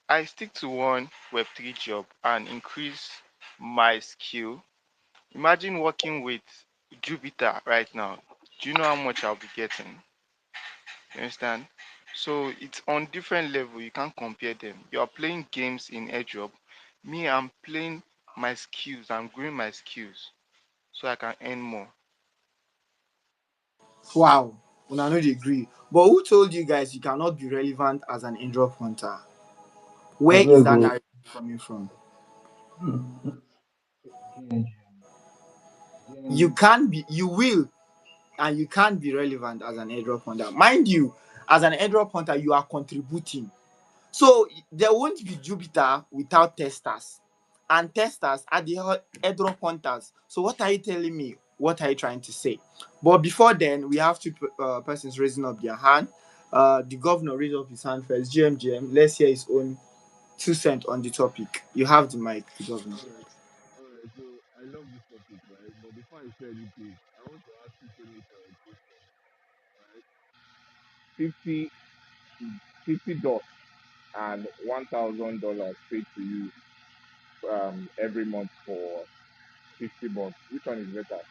I stick to one Web3 job and increase my skill. Imagine working with Jupiter right now. Do you know how much I'll be getting? You understand? So it's on different level. You can't compare them. You are playing games in airdrop. Me, I'm playing my skills. I'm growing my skills so I can earn more. Wow. Well, I know they agree. But who told you guys you cannot be relevant as an airdrop hunter? I Where is beg that go. narrative coming from? You can be, you will, and you can't be relevant as an airdrop hunter. Mind you, as an airdrop hunter, you are contributing. So there won't be Jupiter without testers. And testers are the airdrop hunters. So what are you telling me? What are you trying to say? But before then, we have two persons raising up their hand. The governor raised up his hand first. GM, let's hear his own 2 cents on the topic. You have the mic, the governor. All right, so I love this topic, right? But before I say anything, I want to ask you a question, right? 50, 50 dots and $1,000 paid to you every month for 50 months. Which one is better?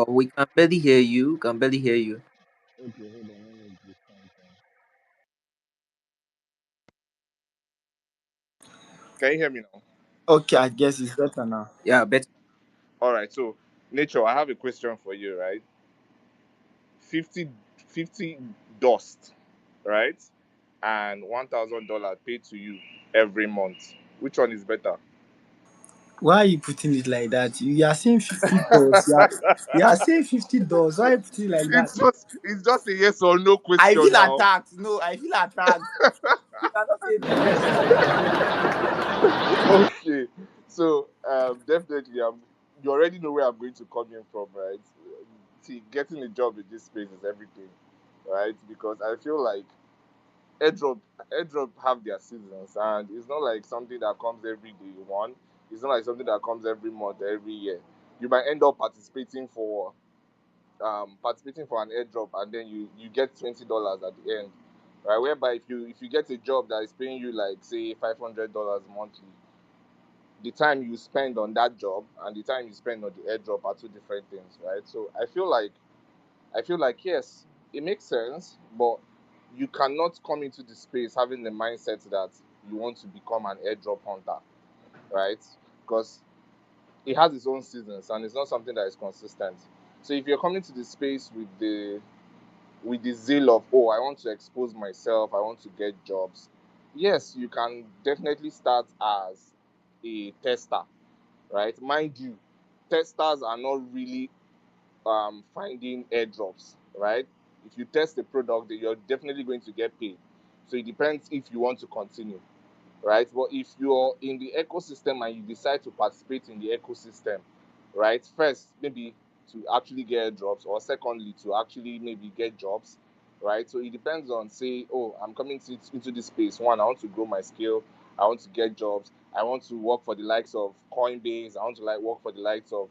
We can barely hear you. Can barely hear you. Okay, hold on, let me just find. Can you hear me now? Okay, I guess it's better now. Yeah, better. All right, so Nature, I have a question for you, right? 50, 50 dust, right? And $1,000 paid to you every month. Which one is better? Why are you putting it like that? You are saying 50 dollars. You are saying $50. Why are you putting it like that? It's just a yes or no I question feel now. attacked. No, I feel attacked. You cannot say things like that. Okay, so definitely, you already know where I'm going to come in from, right? See, getting a job in this space is everything, right? Because I feel like airdrop airdrop have their seasons, and it's not like something that comes every day. One, it's not like something that comes every month, or every year. You might end up participating for an airdrop, and then you get $20 at the end, right? Whereby if you get a job that is paying you like say $500 monthly, the time you spend on that job and the time you spend on the airdrop are two different things, right? So I feel like yes, it makes sense, but you cannot come into the space having the mindset that you want to become an airdrop hunter, right? Because it has its own seasons and it's not something that is consistent. So if you're coming to the space with the zeal of, oh, I want to expose myself, I want to get jobs, yes, you can definitely start as a tester, right? Mind you, testers are not really finding airdrops, right? If you test the product, then you're definitely going to get paid. So it depends if you want to continue, right? But if you're in the ecosystem and you decide to participate in the ecosystem, right? First, maybe to actually get jobs, or secondly, to actually maybe get jobs, right? So it depends on, say, oh, I'm coming into this space. One, I want to grow my skill. I want to get jobs. I want to work for the likes of Coinbase. I want to like work for the likes of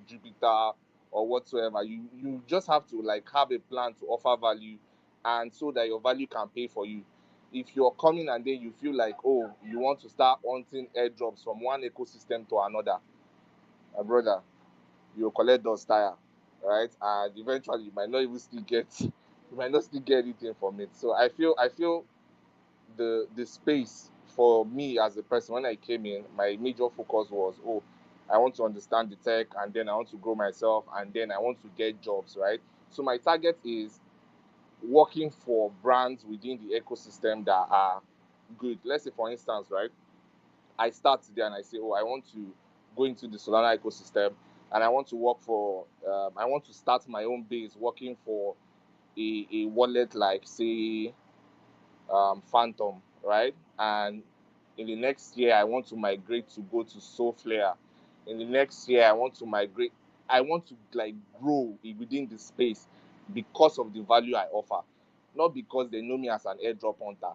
Jupiter or whatsoever. You just have to like have a plan to offer value, and so that your value can pay for you. If you're coming and then you feel like, oh, you want to start hunting airdrops from one ecosystem to another, my brother, you'll collect those tire, right? And eventually you might not even still get you might not still get anything from it. So I feel the space for me as a person, when I came in, my major focus was, oh, I want to understand the tech, and then I want to grow myself, and then I want to get jobs, right? So my target is working for brands within the ecosystem that are good. Let's say, for instance, right, I start today and I say, oh, I want to go into the Solana ecosystem, and I want to I want to start my own base working for a wallet like, say, Phantom, right? And in the next year, I want to migrate to go to Soulflare. In the next year, I want to migrate. I want to like grow within the space because of the value I offer, not because they know me as an airdrop hunter.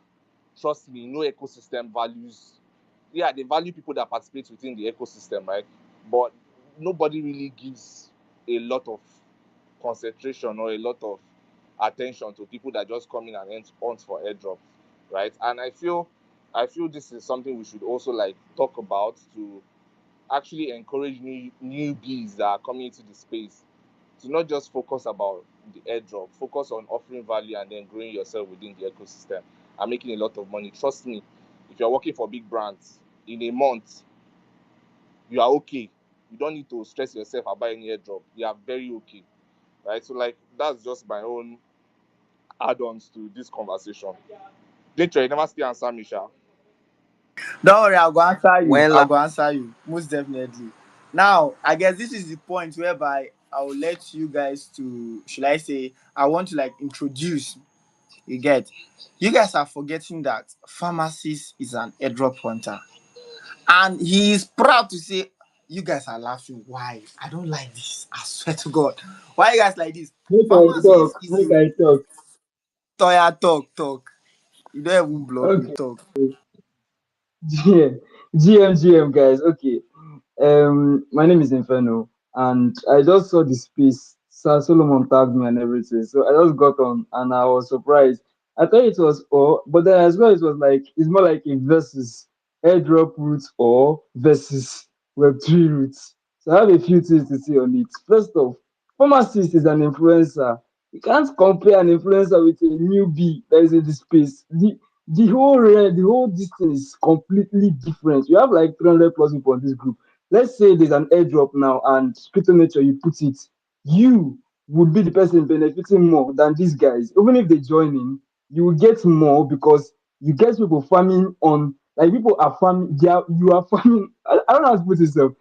Trust me, no ecosystem values. Yeah, they value people that participate within the ecosystem, right? But nobody really gives a lot of concentration or a lot of attention to people that just come in and hunt for airdrops. right? And I feel this is something we should also like talk about to actually encourage newbies that are coming into the space to not just focus about the airdrop, focus on offering value and then growing yourself within the ecosystem and making a lot of money. Trust me, if you're working for big brands, in a month, you are okay. You don't need to stress yourself about any airdrop. You are very okay, right? So, like, that's just my own add ons to this conversation. Nature, you never still answer me, Sha. Don't worry, I'll go answer you. Well, I'll go answer you. Most definitely. Now, I guess this is the point whereby I will let you guys to, should I say, I want to like introduce. You get, you guys are forgetting that pharmacist is an airdrop hunter, and he is proud to say, you guys are laughing. Why? I don't like this. I swear to God. Why you guys like this? Make I talk, Pharmacist is make a I talk. Toya talk. You don't even block me Okay, talk. GM, GM, guys. Okay. My name is Inferno, and I just saw the space. Sir Solomon tagged me and everything, so I just got on, and I was surprised. I thought it was or, but then as well, it was like it's more like a versus airdrop routes or versus Web3 routes. So I have a few things to say on it. First off, pharmacist is an influencer. You can't compare an influencer with a newbie that is in the space. The whole this thing is completely different. You have like 300 plus people on this group. Let's say there's an airdrop now and crypto nature you put it, you would be the person benefiting more than these guys. Even if they join in, you will get more because you get people farming on, like, people are farming, you are farming. I don't know how to put this up.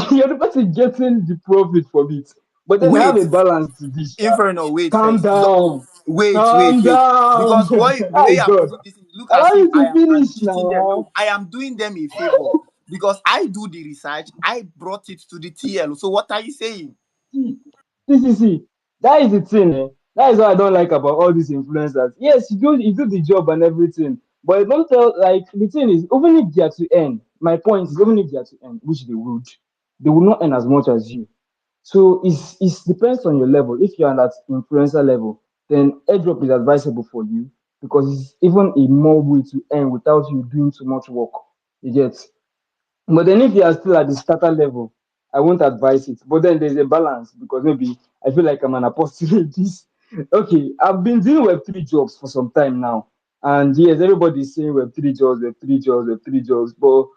You're the person getting the profit from it. But then have Wait, a balance to this. Inferno, wait Calm first. down. Wait, Calm wait. down. Because what the way My you are God. putting this, look Allow as if me I to am finish cheating them. now. No, I am doing them a favor because I do the research. I brought it to the TL. So what are you saying? See, see. That is the thing. That is what I don't like about all these influencers. Yes, you do the job and everything, but you don't tell. Like, the thing is, even if they are to earn, my point is, even if they are to earn, which they will not earn as much as you. So it depends on your level. If you're at that influencer level, then airdrop is advisable for you because it's even a more way to earn without you doing too much work. You get. But then if you are still at the starter level, I won't advise it. But then there's a balance because maybe I feel like I'm an apostle in this. Okay, I've been doing Web3 jobs for some time now. And yes, everybody's saying Web3 jobs, Web3 jobs, Web3 jobs. But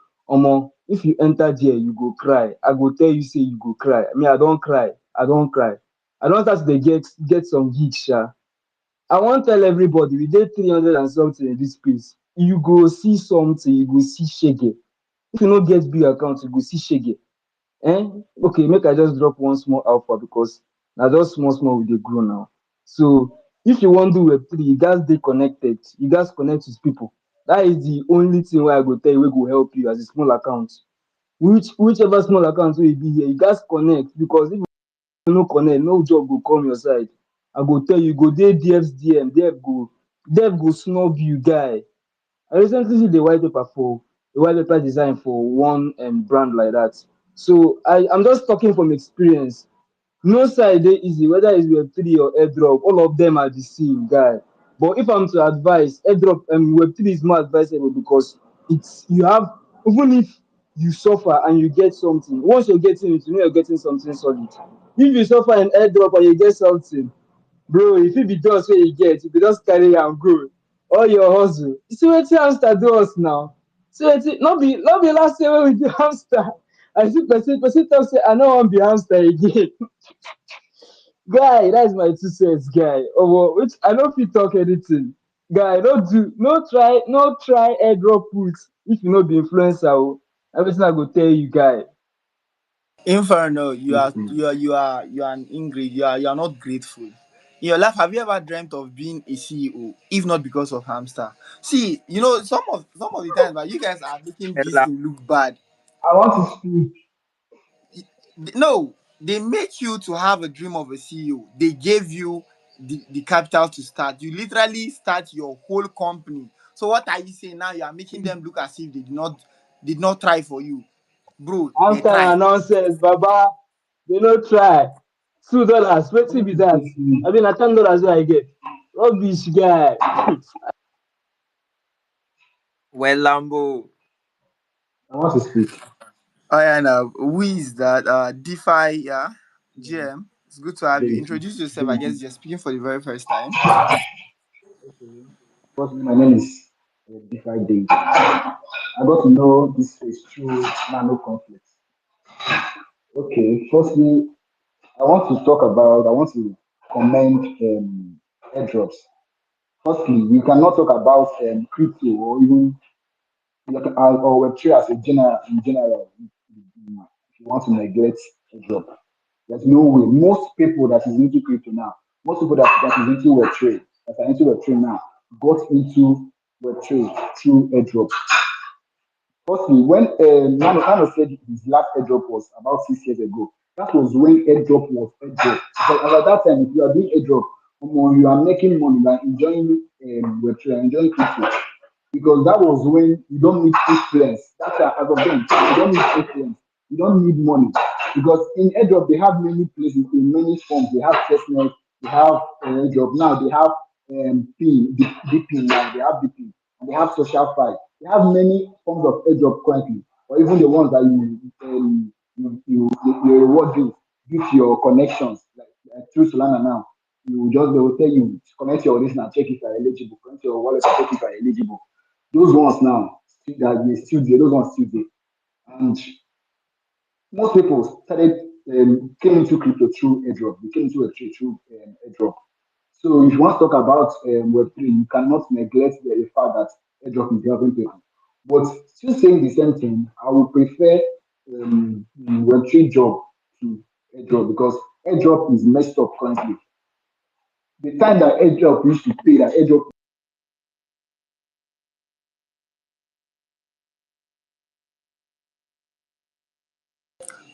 if you enter there, you go cry. I go tell you, say you go cry. I mean, I don't cry. I don't cry. I don't have to get some heat, sha. I won't tell everybody we did 300 and something in this space. You go see something, you go see shege. If you no get big account, you go see shege. Eh? Okay, make I just drop one small alpha because now just small we dey grow now. So if you want to do Web3, you guys dey connected. You guys connect with people. That is the only thing where I go tell you wey go help you as a small account. Whichever small account wey you be here, you guys connect because if you no connect, no job go come your side. I go tell you, go dey devs DM, dev go snub you, guy. I recently see the white paper design for one brand like that. So I'm just talking from experience. No side dey easy, whether it's Web3 or airdrop, all of them are the same, guy. But if I'm to advise, airdrop Web3 is more advisable because it's you have, even if you suffer and you get something, once you're getting it, you know you're getting something solid. If you suffer an airdrop and you get something, bro, if it be dust wey you get, you go just carry am go. All your hustle. You see wetin hamster do us now? See wetin, no be last year wey we do hamster. I see person talk say I no wan be hamster again. Guy, that's my 2 cents, guy. Oh, which I no fit talk anything. Guy, no try airdrop put if you no be influencer. Oh. Everything I go tell you, guy. Inferno, you are an ingrate. You are not grateful. In your life, have you ever dreamt of being a CEO, if not because of hamster? See, some of the times, but you guys are making this well, thing look bad. I want to speak. No, they make you to have a dream of a CEO. They gave you the capital to start. You literally start your whole company. So what are you saying now? You are making them look as if they did not try for you, bro. They Hamster na tried. nonsense, Baba. They no try. $2. Wetin be that? I mean, na $10 wey I get. Rubbish, guy. Well, Lambo. I want to speak. Oh yeah, now who is that? DeFi, yeah. Yeah, GM. It's good to have you. David. Introduce yourself. I David. guess you're speaking for the very first time. Okay. Firstly, my name is DeFi David. I got to know this space through nano conflicts. Okay, firstly, I want to commend airdrops. Firstly, we cannot talk about crypto or even or Web3 as a general in general. If you want to neglect airdrop, there's no way. Most people that is into crypto now, most people that is into Web3, that are into Web3 now, got into Web3 through airdrop. Firstly, when Nano said his last airdrop was about 6 years ago, that was when airdrop was airdrop. But at that time, if you are doing airdrop, you are making money, you are enjoying Web3, you are enjoying crypto. Because that was when you don't need influence. That's as of then, you don't need influence. You don't need money. Because in airdrop, they have many places, in many forms. They have testnet, they have airdrop. Now they have Piin, Pin now, they have Pin, and they have social fight. They have many forms of airdrop currently, or even the ones that you reward you due to your connections, like through Solana now. They will tell you connect your this now, check if you're eligible, connect your wallet, check if you're eligible. Those ones now, that they still there, those ones still there. And most people started came into crypto through airdrop. They came into Web3 through airdrop. So if you want to talk about Web3, you cannot neglect the fact that airdrop is helping people. But still saying the same thing, I would prefer Web3 job to airdrop because airdrop is messed up currently. The time that airdrop used to pay, that airdrop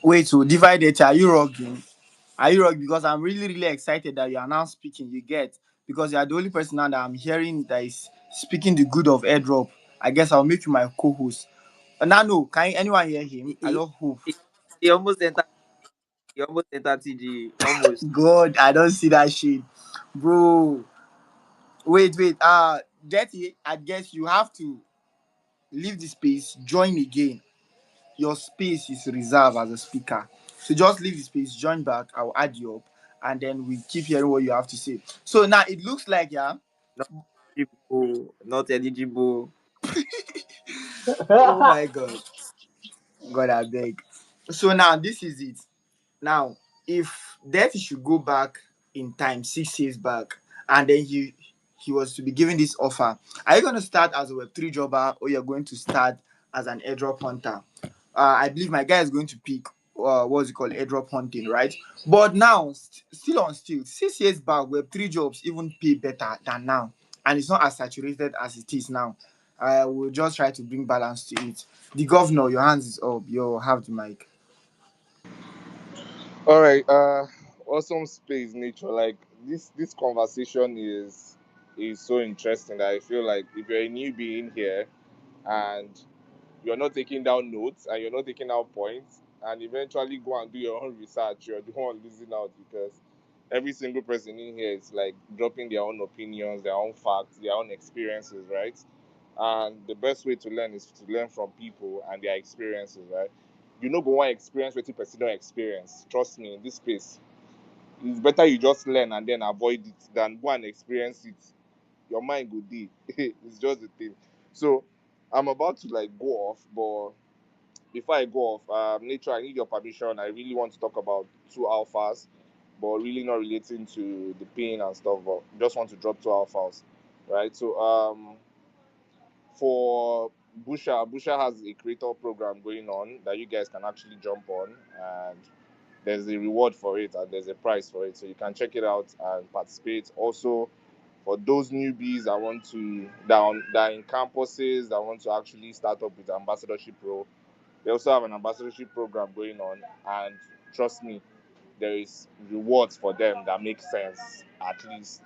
Wait, so divide it. Are you rocking? Are you rocking? Because I'm really, really excited that you are now speaking. You get because you are the only person now that I'm hearing that is speaking the good of airdrop. I guess I'll make you my co-host. Nano, can anyone hear him? He, I he, don't hope. he, he almost entered. He almost entered TG. Almost. God, I don't see that shit, bro. Wait. Jetty, I guess you have to leave the space. Join again. Your space is reserved as a speaker. So just leave the space, join back, I'll add you up, and then we keep hearing what you have to say. So now it looks like, yeah, Not eligible. Not eligible. oh my god, God, I beg. So now this is it. Now, if Death should go back in time, 6 years back, and then he was to be given this offer, are you going to start as a Web3 jobber or you're going to start as an airdrop hunter? I believe my guy is going to pick what's it called, airdrop hunting, right? But now, still on still, 6 years back, Web3 jobs even pay better than now, and it's not as saturated as it is now. I will just try to bring balance to it. The governor, your hands is up. You have the mic. All right. Awesome space, nature. Like this conversation is so interesting that I feel like if you're a newbie in here and you're not taking down notes and you're not taking down points and eventually go and do your own research, you're the one losing out because every single person in here is like dropping their own opinions, their own facts, their own experiences, right? And the best way to learn is to learn from people and their experiences, right? You know, go one experience what person don't experience. Trust me, in this space, it's better you just learn and then avoid it than go and experience it. Your mind go deep. It's just the thing. So I'm about to like go off, but before I go off, nature, I need your permission. I really want to talk about two alphas, but really not relating to the pain and stuff. But just want to drop two alphas, right? So for Busha has a creator program going on that you guys can actually jump on, and there's a reward for it and there's a price for it, so you can check it out and participate. Also, for those newbies that want to that are in campuses that want to actually start up with ambassadorship role, they also have an ambassadorship program going on, and trust me, there is rewards for them that make sense. At least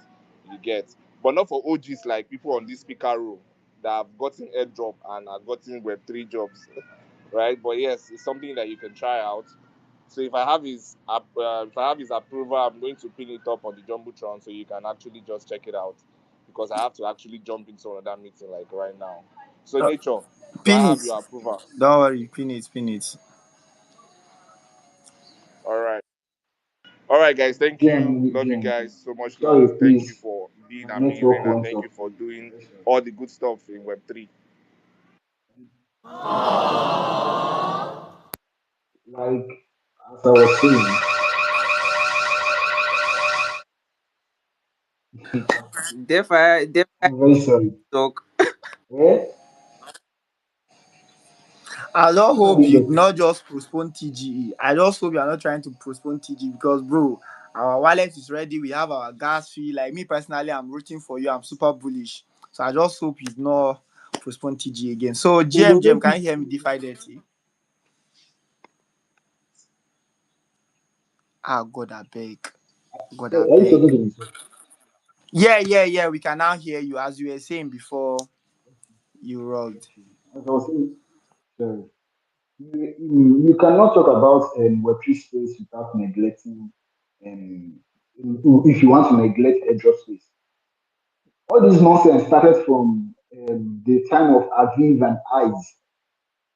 you get, but not for OGs like people on this speaker role that have gotten airdrop and have gotten Web3 jobs, right? But yes, it's something that you can try out. So if I have his approval, I'm going to pin it up on the jumbotron so you can actually just check it out because I have to actually jump into another meeting like right now. So Uh, Nature, do I Pin have it. your approval? Don't worry, pin it, pin it. All right. All right, guys. Thank you. Love you GM, guys so much. sorry, Love. Thank you please. for being My network amazing and went thank off. you for doing all the good stuff in Web3. Like, as I was saying, Therefore, I'm very sorry. talk. Eh? I just What are hope you you getting? not just postpone TGE. I just hope you are not trying to postpone TGE because, bro, our wallet is ready. We have our gas fee. Like me personally, I'm rooting for you. I'm super bullish. So I just hope you not postpone TGE again. So We go GM, make can it. you hear me? DeFi dirty. Ah, God, I beg. God, I Are you talking beg. to me? Yeah. We can now hear you as you were saying before you rolled. Okay. As I was saying, sorry. You cannot talk about Web3 space without neglecting, um, if you want to neglect airdrop space. All this nonsense started from the time of Aviv and Eyes,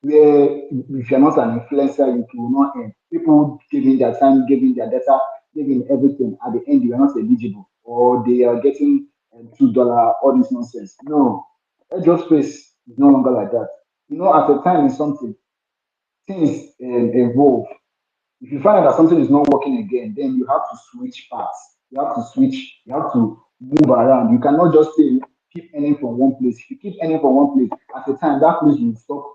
where if you're not an influencer, you will not earn. People giving their time, giving their data, giving everything. At the end, you are not eligible, or they are getting $2. All this nonsense. No, airdrop space is no longer like that. At a time in something, things evolve. If you find out that something is not working again, then you have to switch paths. You have to switch. You have to move around. You cannot just say keep earning from one place. If you keep earning from one place, at a time that place will stop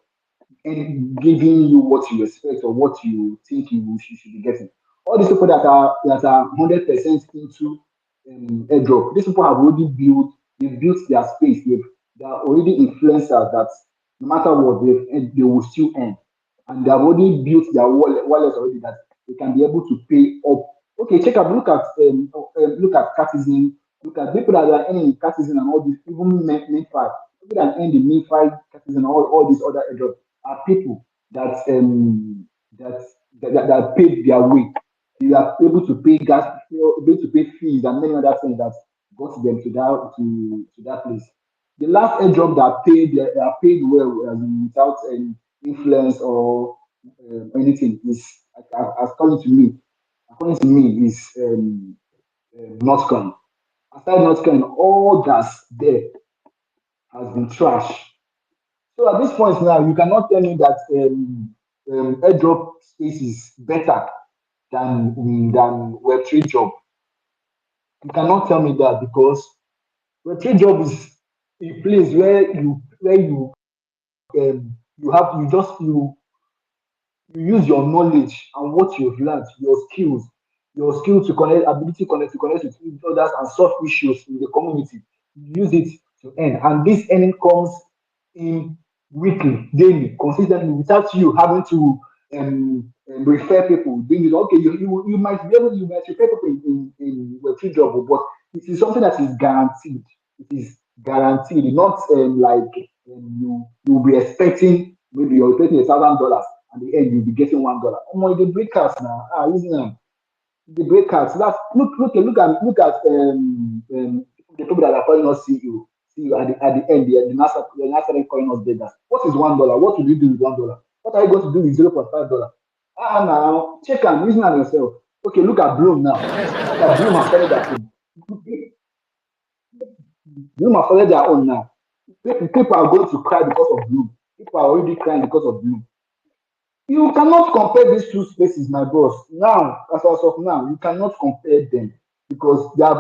and giving you what you expect or what you think you should be getting. All these people that are 100% into airdrop, these people have already built their space. They are already influencers that no matter what they will still earn, and they have already built their wallets already that they can be able to pay up. Okay, check out look at Catizen, look at people that are earning Catizen and all this, even Mint5. People that earn the Mint5 Catizen, all these other airdrops are people that that paid their way. They are able to pay gas, able to pay fees and many other things that got them to that place. The last airdrop that paid they are paid well without influence or anything is according to me is Notcoin. Aside Notcoin, all that's there has been trash. So at this point now, you cannot tell me that airdrop space is better than Web3 job. You cannot tell me that because Web3 job is a place where you use your knowledge and what you've learned, your skills to connect, ability connect to connect with others and solve issues in the community. You use it to earn, and this earning comes in weekly, daily, consistently, without you having to refer people. Doing it, okay, you might be able you might refer people in your free job, but it is something that is guaranteed. It is guaranteed, not like you'll be expecting maybe you're expecting $1,000 at the end you'll be getting $1. Oh my, the breakouts now. Isn't it? The breakouts. That's look at the people that are calling us CEO. CEO at the end, the NASA calling us beggars. What is $1? What will you do with $1? What are you going to do with $0.5? Now check and reason on yourself. Okay, look at Bloom now. Look at Bloom has started their own. Bloom has started their own now. People are going to cry because of Bloom. People are already crying because of Bloom. You cannot compare these two spaces, my boss. Now, as of now, you cannot compare them because they have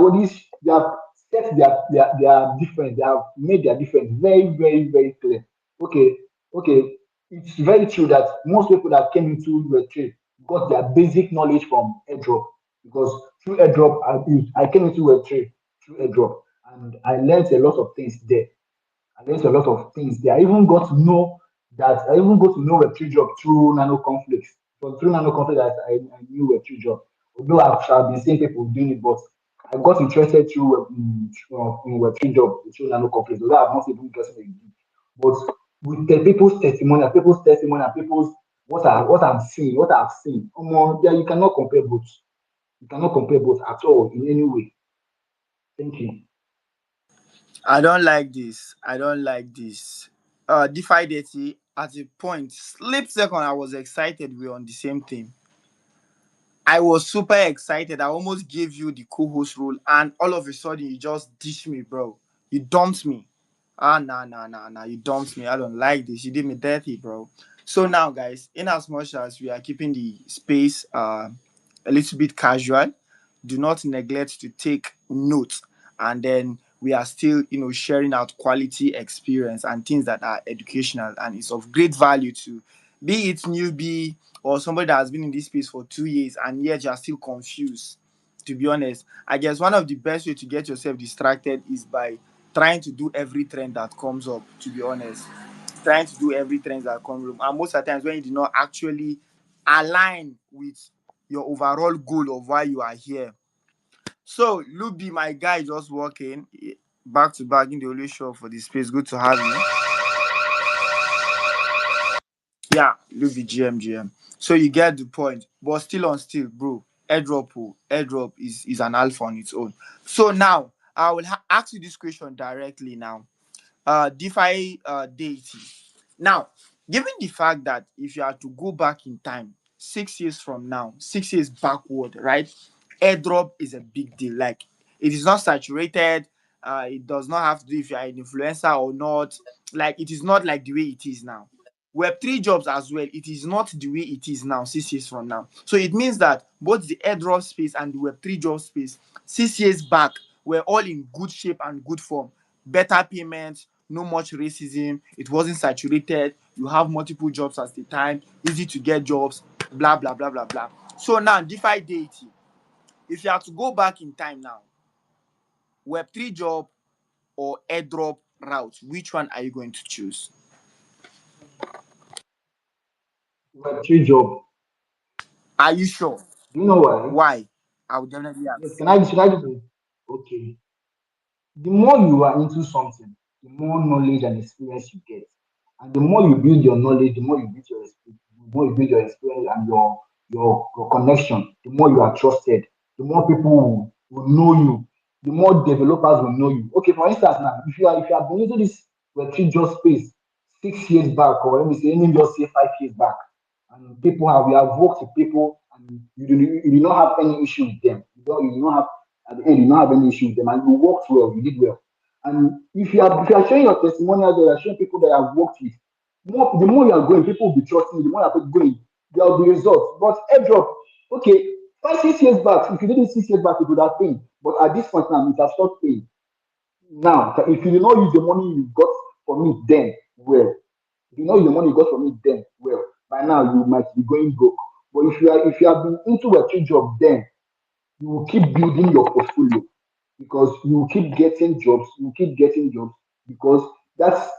set their difference. They have made their difference very, very, very clear. Okay, okay. It's very true that most people that came into the trade got their basic knowledge from airdrop because through airdrop I came into a trade through airdrop and I learned a lot of things there. I learned a lot of things there. I even got to know Web3 job through nano conflicts. So through nano conflict that I knew Web3 job. Although I've been seeing people doing it, but I got interested in Web3 job through nano conflicts. Although I've not even gotten a degree. But with the people's testimony, and people's what I've seen, yeah, you cannot compare both. You cannot compare both at all in any way. Thank you. I don't like this. I don't like this. DeFi Dirty, at a point, slip second, I was excited we're on the same team. I was super excited. I almost gave you the co-host role, and all of a sudden you just dish me, bro. You dumped me. Ah, nah, nah, nah, nah. You dumped me. I don't like this. You did me dirty, bro. So now, guys, in as much as we are keeping the space a little bit casual, do not neglect to take notes, and then we are still, sharing out quality experience and things that are educational and is of great value to, be it newbie or somebody that has been in this space for 2 years and yet you're still confused. To be honest, I guess one of the best way to get yourself distracted is by trying to do every trend that comes up. To be honest, trying to do every trend that comes up, and most of the times when you do not actually align with your overall goal of why you are here. So, Luby, my guy, just walking back to back in the only show for the space. Good to have you. Yeah, Luby GM. So you get the point, but still on still, bro. Airdrop is an alpha on its own. So now I will ask you this question directly now. DeFi deity. Now, given the fact that if you are to go back in time, 6 years from now, 6 years backward, right? Airdrop is a big deal. Like, it is not saturated. It does not have to do if you are an influencer or not. Like, it is not like the way it is now. Web3 jobs as well, it is not the way it is now, 6 years from now. So it means that both the airdrop space and the Web3 job space, 6 years back, were all in good shape and good form. Better payment, no much racism, it wasn't saturated, you have multiple jobs at the time, easy to get jobs, blah blah blah blah blah. So now, DeFi deity, if you have to go back in time now, Web3 job or airdrop route, which one are you going to choose? Web3 job. Are you sure? Do you know why? Why? I would definitely Yes, ask. should I just say, okay. The more you are into something, the more knowledge and experience you get. And the more you build your knowledge, the more you build your experience, the more you build your experience and your connection, the more you are trusted, the more people will know you, the more developers will know you. Okay, for instance, now if you have been into this Web3 just space 6 years back, or let me say, let me just say 5 years back, and people have we have worked with people and you do not have any issue with them. You don't have at the end, you don't have any issue with them, and you worked well, you did well. And if you are sharing your testimonial, there, you are showing people that you have worked with. The more you are going, people will be trusting you. The more you are going, there will be results. But airdrop, okay, 5 6 years back, if you did it 6 years back, it would have paid. But at this point now, it has stopped paying. Now, if you do not use the money you got from it then, well, if you know the money you got from it then, well, by now you might be going broke. But if you have been into a trade job then, you will keep building your portfolio because you will keep getting jobs, you will keep getting jobs because that's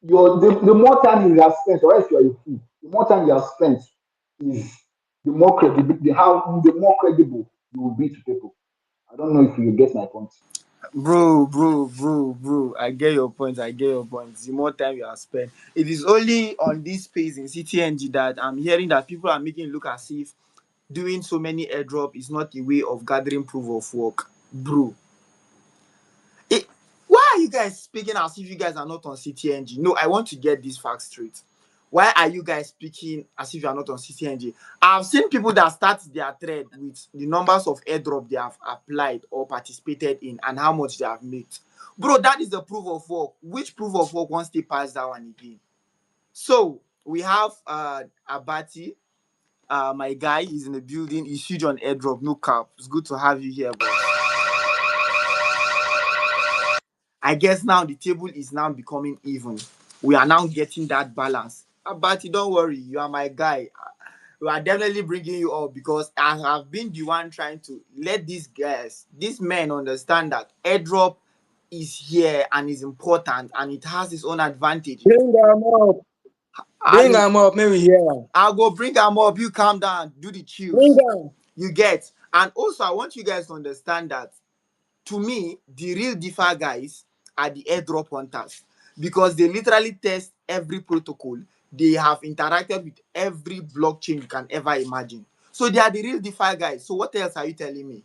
the more time you have spent, or else you are a fool, the more time you have spent is the more credible you will be to people. I don't know if you get my point. Bro. I get your point. I get your point. The more time you have spent, it is only on this space in CTNG that I'm hearing that people are making it look as if doing so many airdrop is not a way of gathering proof of work, bro. It, why are you guys speaking as if you guys are not on CTNG? No, I want to get this fact straight. Why are you guys speaking as if you are not on CTNG? I've seen people that start their thread with the numbers of airdrop they have applied or participated in and how much they have made. Bro, that is the proof of work. Which proof of work once they pass that one again? So we have Abati. My guy is in the building. He's huge on airdrop. No cap. It's good to have you here, bro. I guess now the table is now becoming even. We are now getting that balance. But don't worry, you are my guy. We are definitely bringing you up because I have been the one trying to let these guys, these men understand that airdrop is here and is important and it has its own advantages. Bring them up. Bring And them up. Maybe we hear am. I'll go bring them up. You calm down, do the Bring chills. them. You get. And also, I want you guys to understand that to me, the real DeFi guys are the airdrop hunters because they literally test every protocol. They have interacted with every blockchain you can ever imagine. So they are the real DeFi guys. So what else are you telling me?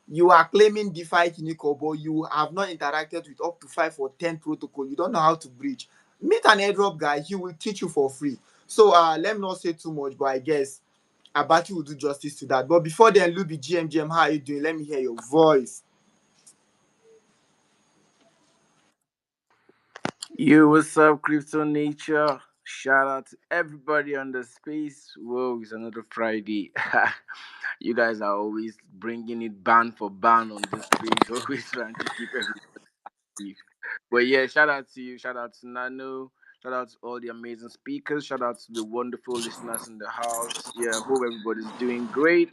You are claiming DeFi Kiniko, but you have not interacted with up to 5 or 10 protocol. You don't know how to bridge. Meet an airdrop guy, he will teach you for free. So let me not say too much, but I guess Abati will do justice to that. But before then, Luby GMGM, how are you doing? Let me hear your voice. Yo, what's up, Crypto Nature? Shout out to everybody on the space. Whoa, it's another Friday. You guys are always bringing it band for band on this space, always trying to keep everybody safe. But yeah, shout out to you, shout out to Nano, shout out to all the amazing speakers, shout out to the wonderful listeners in the house. Yeah, hope everybody's doing great.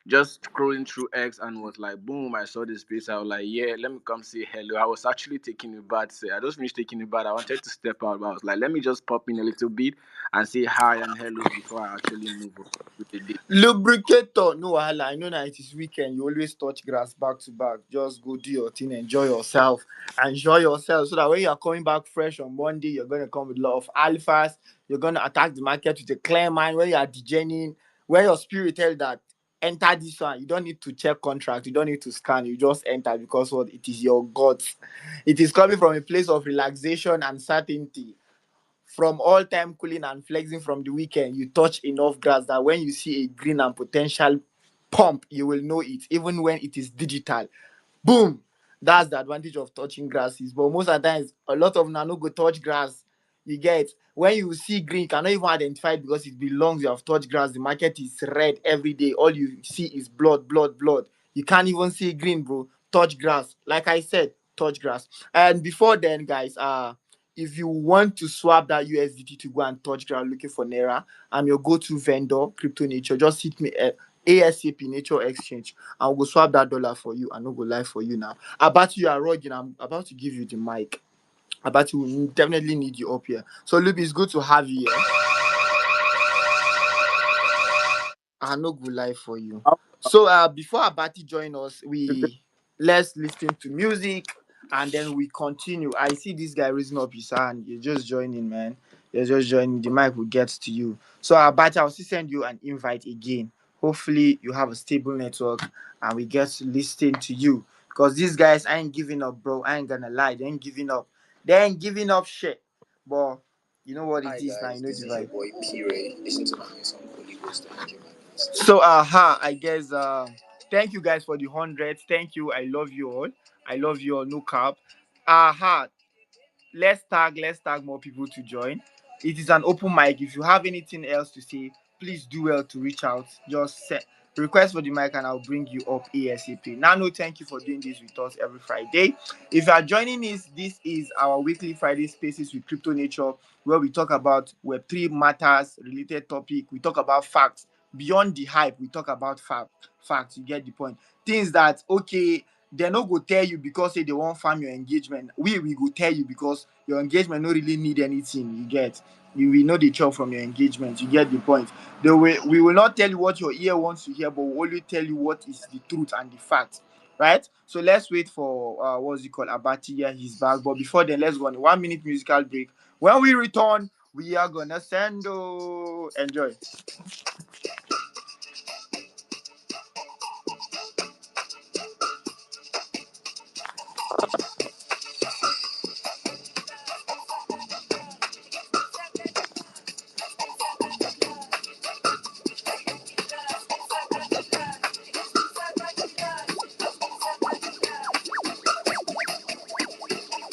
Just scrolling through X and was like, boom, I saw this place. I was like, yeah, let me come say hello. I was actually taking a bath. Say, I just finished taking a bath. I wanted to step out, but I was like, let me just pop in a little bit and say hi and hellos before I actually move on with the day. Lubricator, no wahala. I know that it is weekend. You always touch grass back to back. Just go do your thing, enjoy yourself, so that when you are coming back fresh on Monday, you're gonna come with a lot of alphas. You're gonna attack the market with a clear mind. When you are degening, where your spirit tell that enter this one, you don't need to check contract, you don't need to scan, you just enter because what it is your guts. It is coming from a place of relaxation and certainty from all time cooling and flexing from the weekend, you touch enough grass that when you see a green and potential pump, you will know it, even when it is digital. Boom! That's the advantage of touching grasses. But most of the times, a lot of nano go touch grass. You get when you see green, you cannot even identify it because it belongs. You have touched grass. The market is red every day. All you see is blood, blood, blood. You can't even see green, bro. Touch grass. Like I said, touch grass. And before then, guys, if you want to swap that USDT to go and touch ground looking for Naira, I'm your go-to vendor, Crypto Nature. Just hit me at ASAP Nature Exchange. I'll go swap that dollar for you and I'll go live for you now. About you are rugging. I'm about to give you the mic. About you will definitely need you up here. So Luby, it's good to have you here. I no go live for you. So before Abati join us, we let's listen to music and then we continue. I see this guy raising up his hand. You're just joining, man. You're just joining. The mic will get to you. So Abati, I'll still send you an invite again. Hopefully you have a stable network and we get to listen to you. Because these guys I ain't giving up, bro. I ain't gonna lie. They ain't giving up. They ain't giving up shit. But you know what it is now, you know the vibe. Boy P Ray. Listen to my song Holy Ghost and so I guess thank you guys for the hundreds. Thank you. I love you all. I love you all. No cap. Let's tag more people to join. It is an open mic. If you have anything else to say, please do well to reach out. Just set request for the mic and I'll bring you up ASAP. Nano, thank you for doing this with us every Friday. If you are joining us, this is our weekly Friday spaces with Crypto Nature, where we talk about Web3 matters, related topic. We talk about facts. Beyond the hype, we talk about facts. You get the point. Things that okay, they no go tell you because say they won't farm your engagement. We go tell you because your engagement no really need anything. You get you will know the chop from your engagement. You get the point. We will not tell you what your ear wants to hear, but we'll only tell you what is the truth and the fact. Right? So let's wait for what's it called? Abati, yeah, he's back. But before then, let's go on a 1 minute musical break. When we return, we are gonna send enjoy.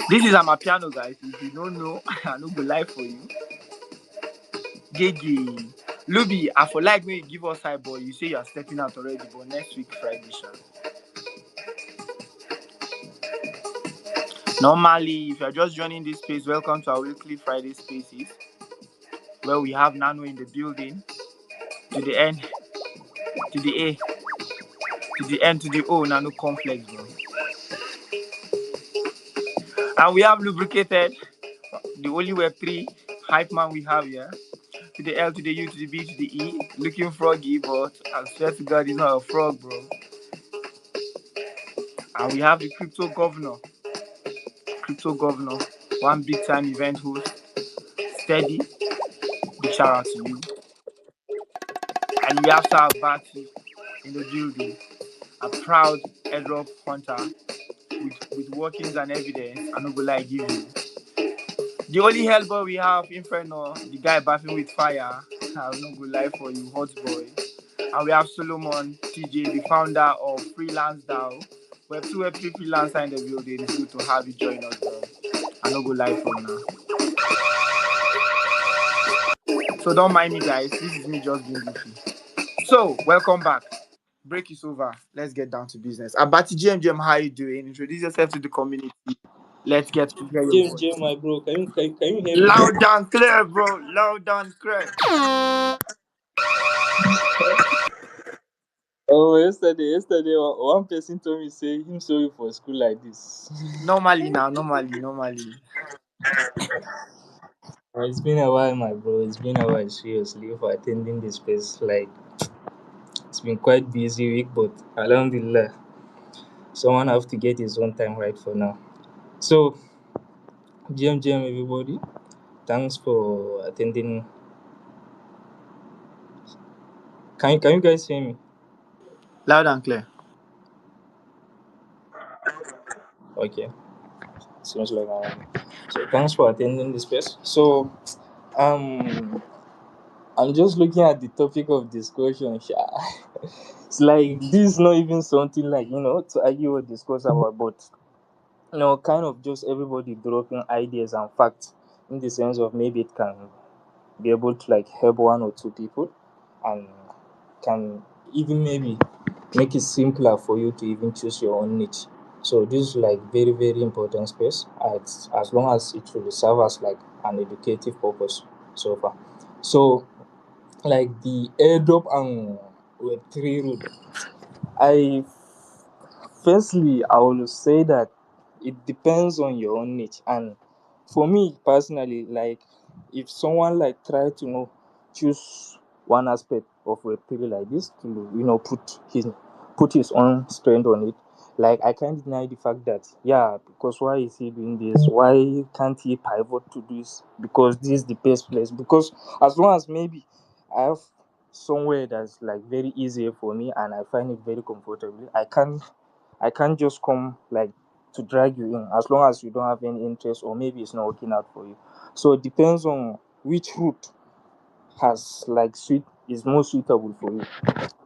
This is my piano, guys. If you don't know, I no go live for you. Gigi. Luby, I for like me give us high boy. You say you are stepping out already, but next week Friday, sha. Normally, if you're just joining this space, welcome to our weekly Friday spaces, where we have Nano in the building. To the N, to the A, to the N, to the O, Nano complex, bro. And we have lubricated, the only Web3 hype man we have here. To the L, to the U, to the B, to the E. Looking froggy, but I swear to God, he's not a frog, bro. And we have the crypto governor, one big time event host, steady. Big shout out to you. And we have Sir Bati in the building. a proud airdrop hunter with workings and evidence. I no go lie give you. The only hellboy we have in front of the guy bathing with fire. I no go lie for you, hot boy. And we have Solomon TJ, the founder of Freelance DAO. Web2, Web3 freelancer in the building. It's good to have you join us, bro. I no go lie for you now. So don't mind me, guys. This is me just being goofy. So, welcome back. Break is over. Let's get down to business. Abati GMGM, how you doing? Introduce yourself to the community. Let's get to hear your voice. James, my bro, can you hear me? Loud and clear, bro. Loud and clear. Oh, yesterday, one person told me say him sorry for school like this. Normally now, normally. It's been a while, my bro. It's been a while, seriously, for attending this place. Like, it's been quite busy week, but alhamdulillah, someone have to get his own time right for now. So, GM, everybody, thanks for attending. Can you guys hear me? Loud and clear. Okay, seems like so. Thanks for attending this place. So, um, I'm just looking at the topic of discussion. Sha. It's like this is not even something like to argue or discuss about, but kind of just everybody dropping ideas and facts in the sense of maybe it can be able to like help one or two people and can even maybe make it simpler for you to even choose your own niche. So this is like very very important space as long as it will serve as like an educative purpose so far. So like the airdrop and web3 route, I firstly I will say that it depends on your own niche. And for me personally, like if someone like try to choose one aspect of web3 like this to put his own strength on it, like I can't deny the fact that because why is he doing this, why can't he pivot to this, because this is the best place, because as long as maybe I have somewhere that's like very easy for me and I find it very comfortable, I can't just come like to drag you in as long as you don't have any interest or maybe it's not working out for you. So it depends on which route has like is more suitable for you.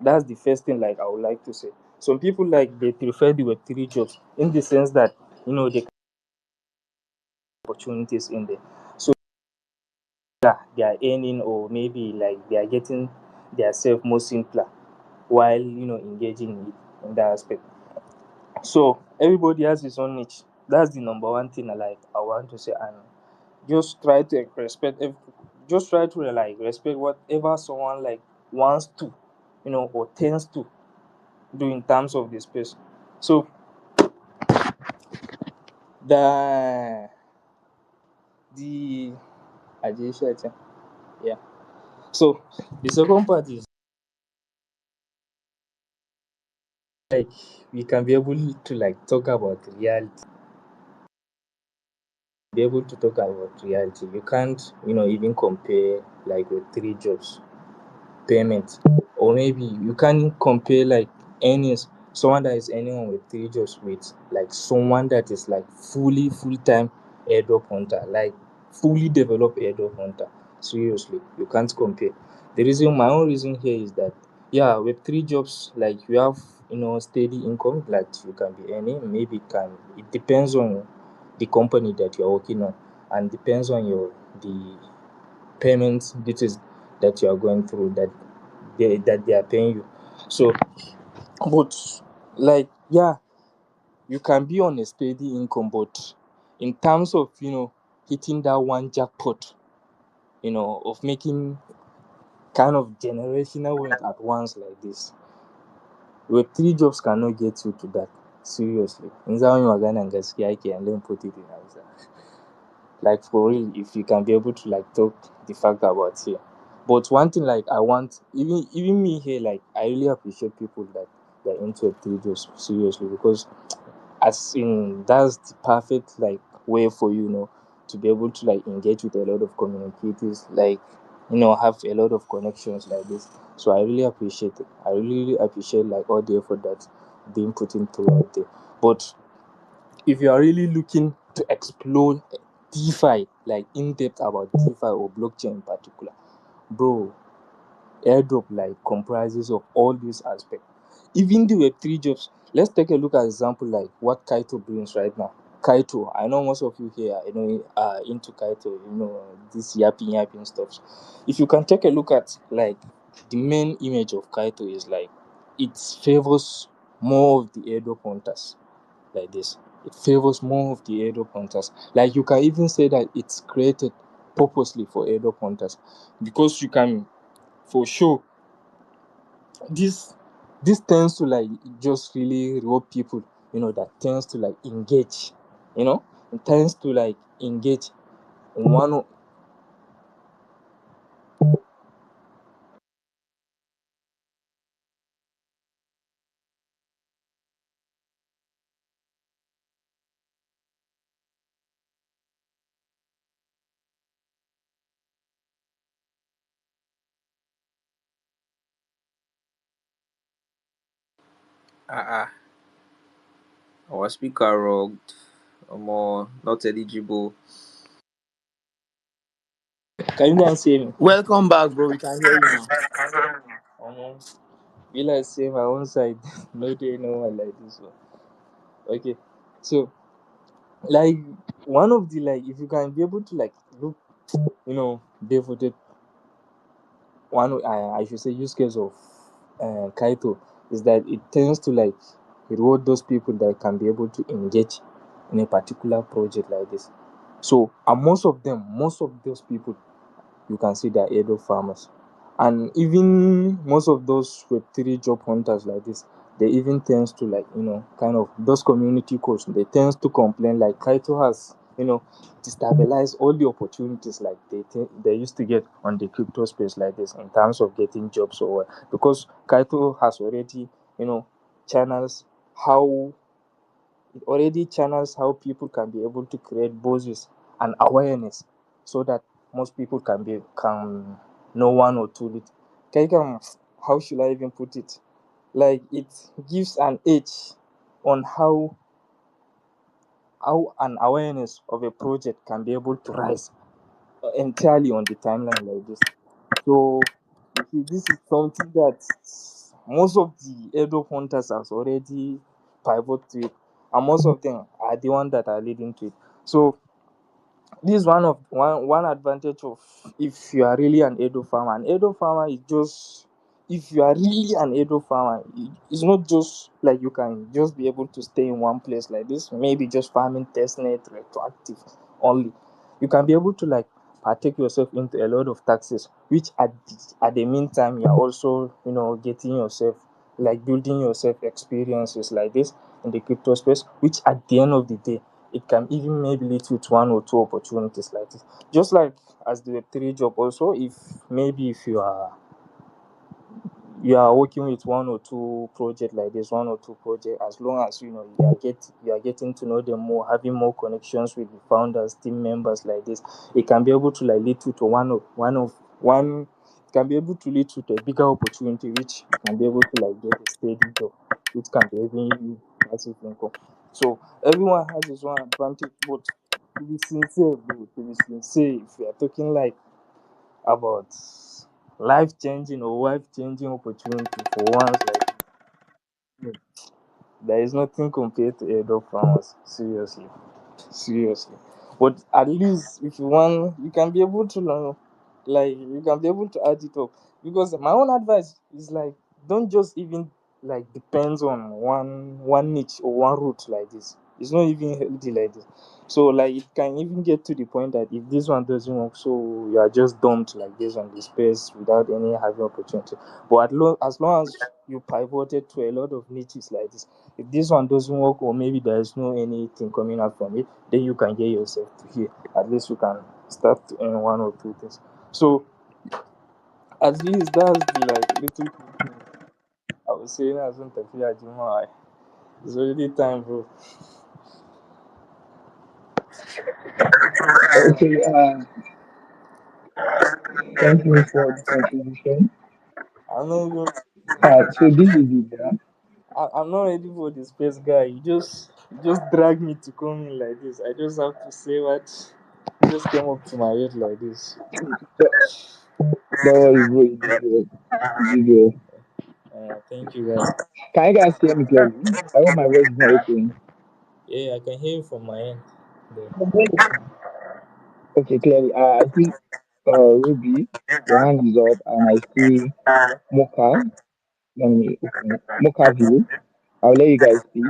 That's the first thing like I would like to say. Some people like they prefer the web3 jobs in the sense that they opportunities in there. So they are earning or maybe like they are getting their self more simpler while engaging in that aspect. So everybody has his own niche. That's the number one thing I want to say. And just try to respect just try to like respect whatever someone like wants to or tends to do in terms of the space. So the the yeah. So the second part is like we can be able to like talk about reality. Be able to talk about reality. You can't even compare like with three jobs payment, or maybe you can compare like earnings, someone that is earning on with three jobs with like someone that is like fully full-time airdrop hunter, like fully developed airdrop hunter. Seriously, you can't compare. My own reason here is that with three jobs, like you have steady income, like you can be earning. Maybe it depends on the company that you're working on, and depends on the payments details that you are going through, that they are paying you. So but like you can be on a steady income, but in terms of hitting that one jackpot, of making kind of generational wealth at once like this, with three jobs cannot get you to that. Seriously, in zaman magana gaskiya kenan, let me put it in Hausa. Like for real, if you can be able to like talk the fact about here. But one thing like I want, even me here, like I really appreciate people that they're into Web3 jobs seriously, because as in that's the perfect like way for to be able to like engage with a lot of communicators, like have a lot of connections like this. So I really appreciate it. I really appreciate like all the effort that being put into out there. But if you are really looking to explore DeFi, like in depth about DeFi or blockchain in particular, bro, airdrop like comprises of all these aspects. Even the Web3 jobs, let's take a look at example like what Kaito brings right now. Kaito, I know most of you here are into Kaito, this yapping stuff. If you can take a look at like the main image of Kaito is like it favors more of the airdrop hunters like this. It favors more of the airdrop hunters. Like you can even say that it's created purposely for airdrop hunters because you can for sure this this tends to like just really reward people, that tends to like engage, it tends to like engage in one o- Ah, our speaker rogged. More not eligible. can you guys say me? Welcome back, bro. We can hear you now. Will I say my own side? No day no one like this one. Okay, so like one of the like if you can be able to like look, barefooted one I should say use case of Kaito is that it tends to like reward those people that can be able to engage in a particular project like this. So and most of those people you can see they're Edo farmers. And even most of those Web3 job hunters like this, they even tends to like, kind of those community codes, they tends to complain like Kaito has, destabilized all the opportunities like they used to get on the crypto space like this in terms of getting jobs or what. Because Kaito has already, you know, channels how it already channels how people can be able to create buzz and awareness so that most people can know one or two how should I even put it? Like it gives an edge on how an awareness of a project can be able to rise entirely on the timeline like this. So you see, this is something that most of the airdrop hunters has already pivot to it, and most of them are the ones that are leading to it. So this is one advantage of if you are really an Edo farmer. An Edo farmer is just if you are really an Edo farmer, it's not just like you can just be able to stay in one place like this, maybe just farming testnet retroactive only. You can be able to like partake yourself into a lot of taxes, which at the meantime you're also getting yourself like building yourself experiences like this in the crypto space, which at the end of the day it can even maybe lead you to one or two opportunities like this. Just like as the Web3 job also, if maybe if you are working with one or two project like this, one or two project, as long as you are getting to know them more, having more connections with the founders, team members like this, it can be able to like lead you to one it can be able to lead you to a bigger opportunity which you can be able to like get a steady job which can be giving you passive income. So everyone has his own advantage, but to be sincere, bro, to be sincere, if you are talking like about life changing or life changing opportunity for once like there is nothing compared to airdrop farmers. Seriously. But at least if you want, you can be able to learn, like you can be able to add it up. Because my own advice is like don't just even like depends on one niche or one route like this. It's not even healthy like this. So like it can even get to the point that if this one doesn't work, so you are just dumped like this on the space without any having opportunity. But as long as you pivoted to a lot of niches like this, if this one doesn't work or maybe there is no anything coming out from it, then you can get yourself to here. At least you can start to earn one or two things. So at least that's the like little thing I was saying as on Tafiya Juma. It's already time, bro. Okay, thank you for the contribution. I know you So this is it. Yeah? I'm not ready for the space, guy. You just drag me to come in like this. I just have to say what just came up to my head like this. Don't don't worry, bro. You did well. You did well. Thank you, guys. Can you guys hear me clearly? I hope my voice is not echoing. Yeah, I can hear you from my end. There. Okay, clearly. I see Ruby, your hand is up, and I see Mocha. Let me open it. Mocha View. I'll let you guys speak.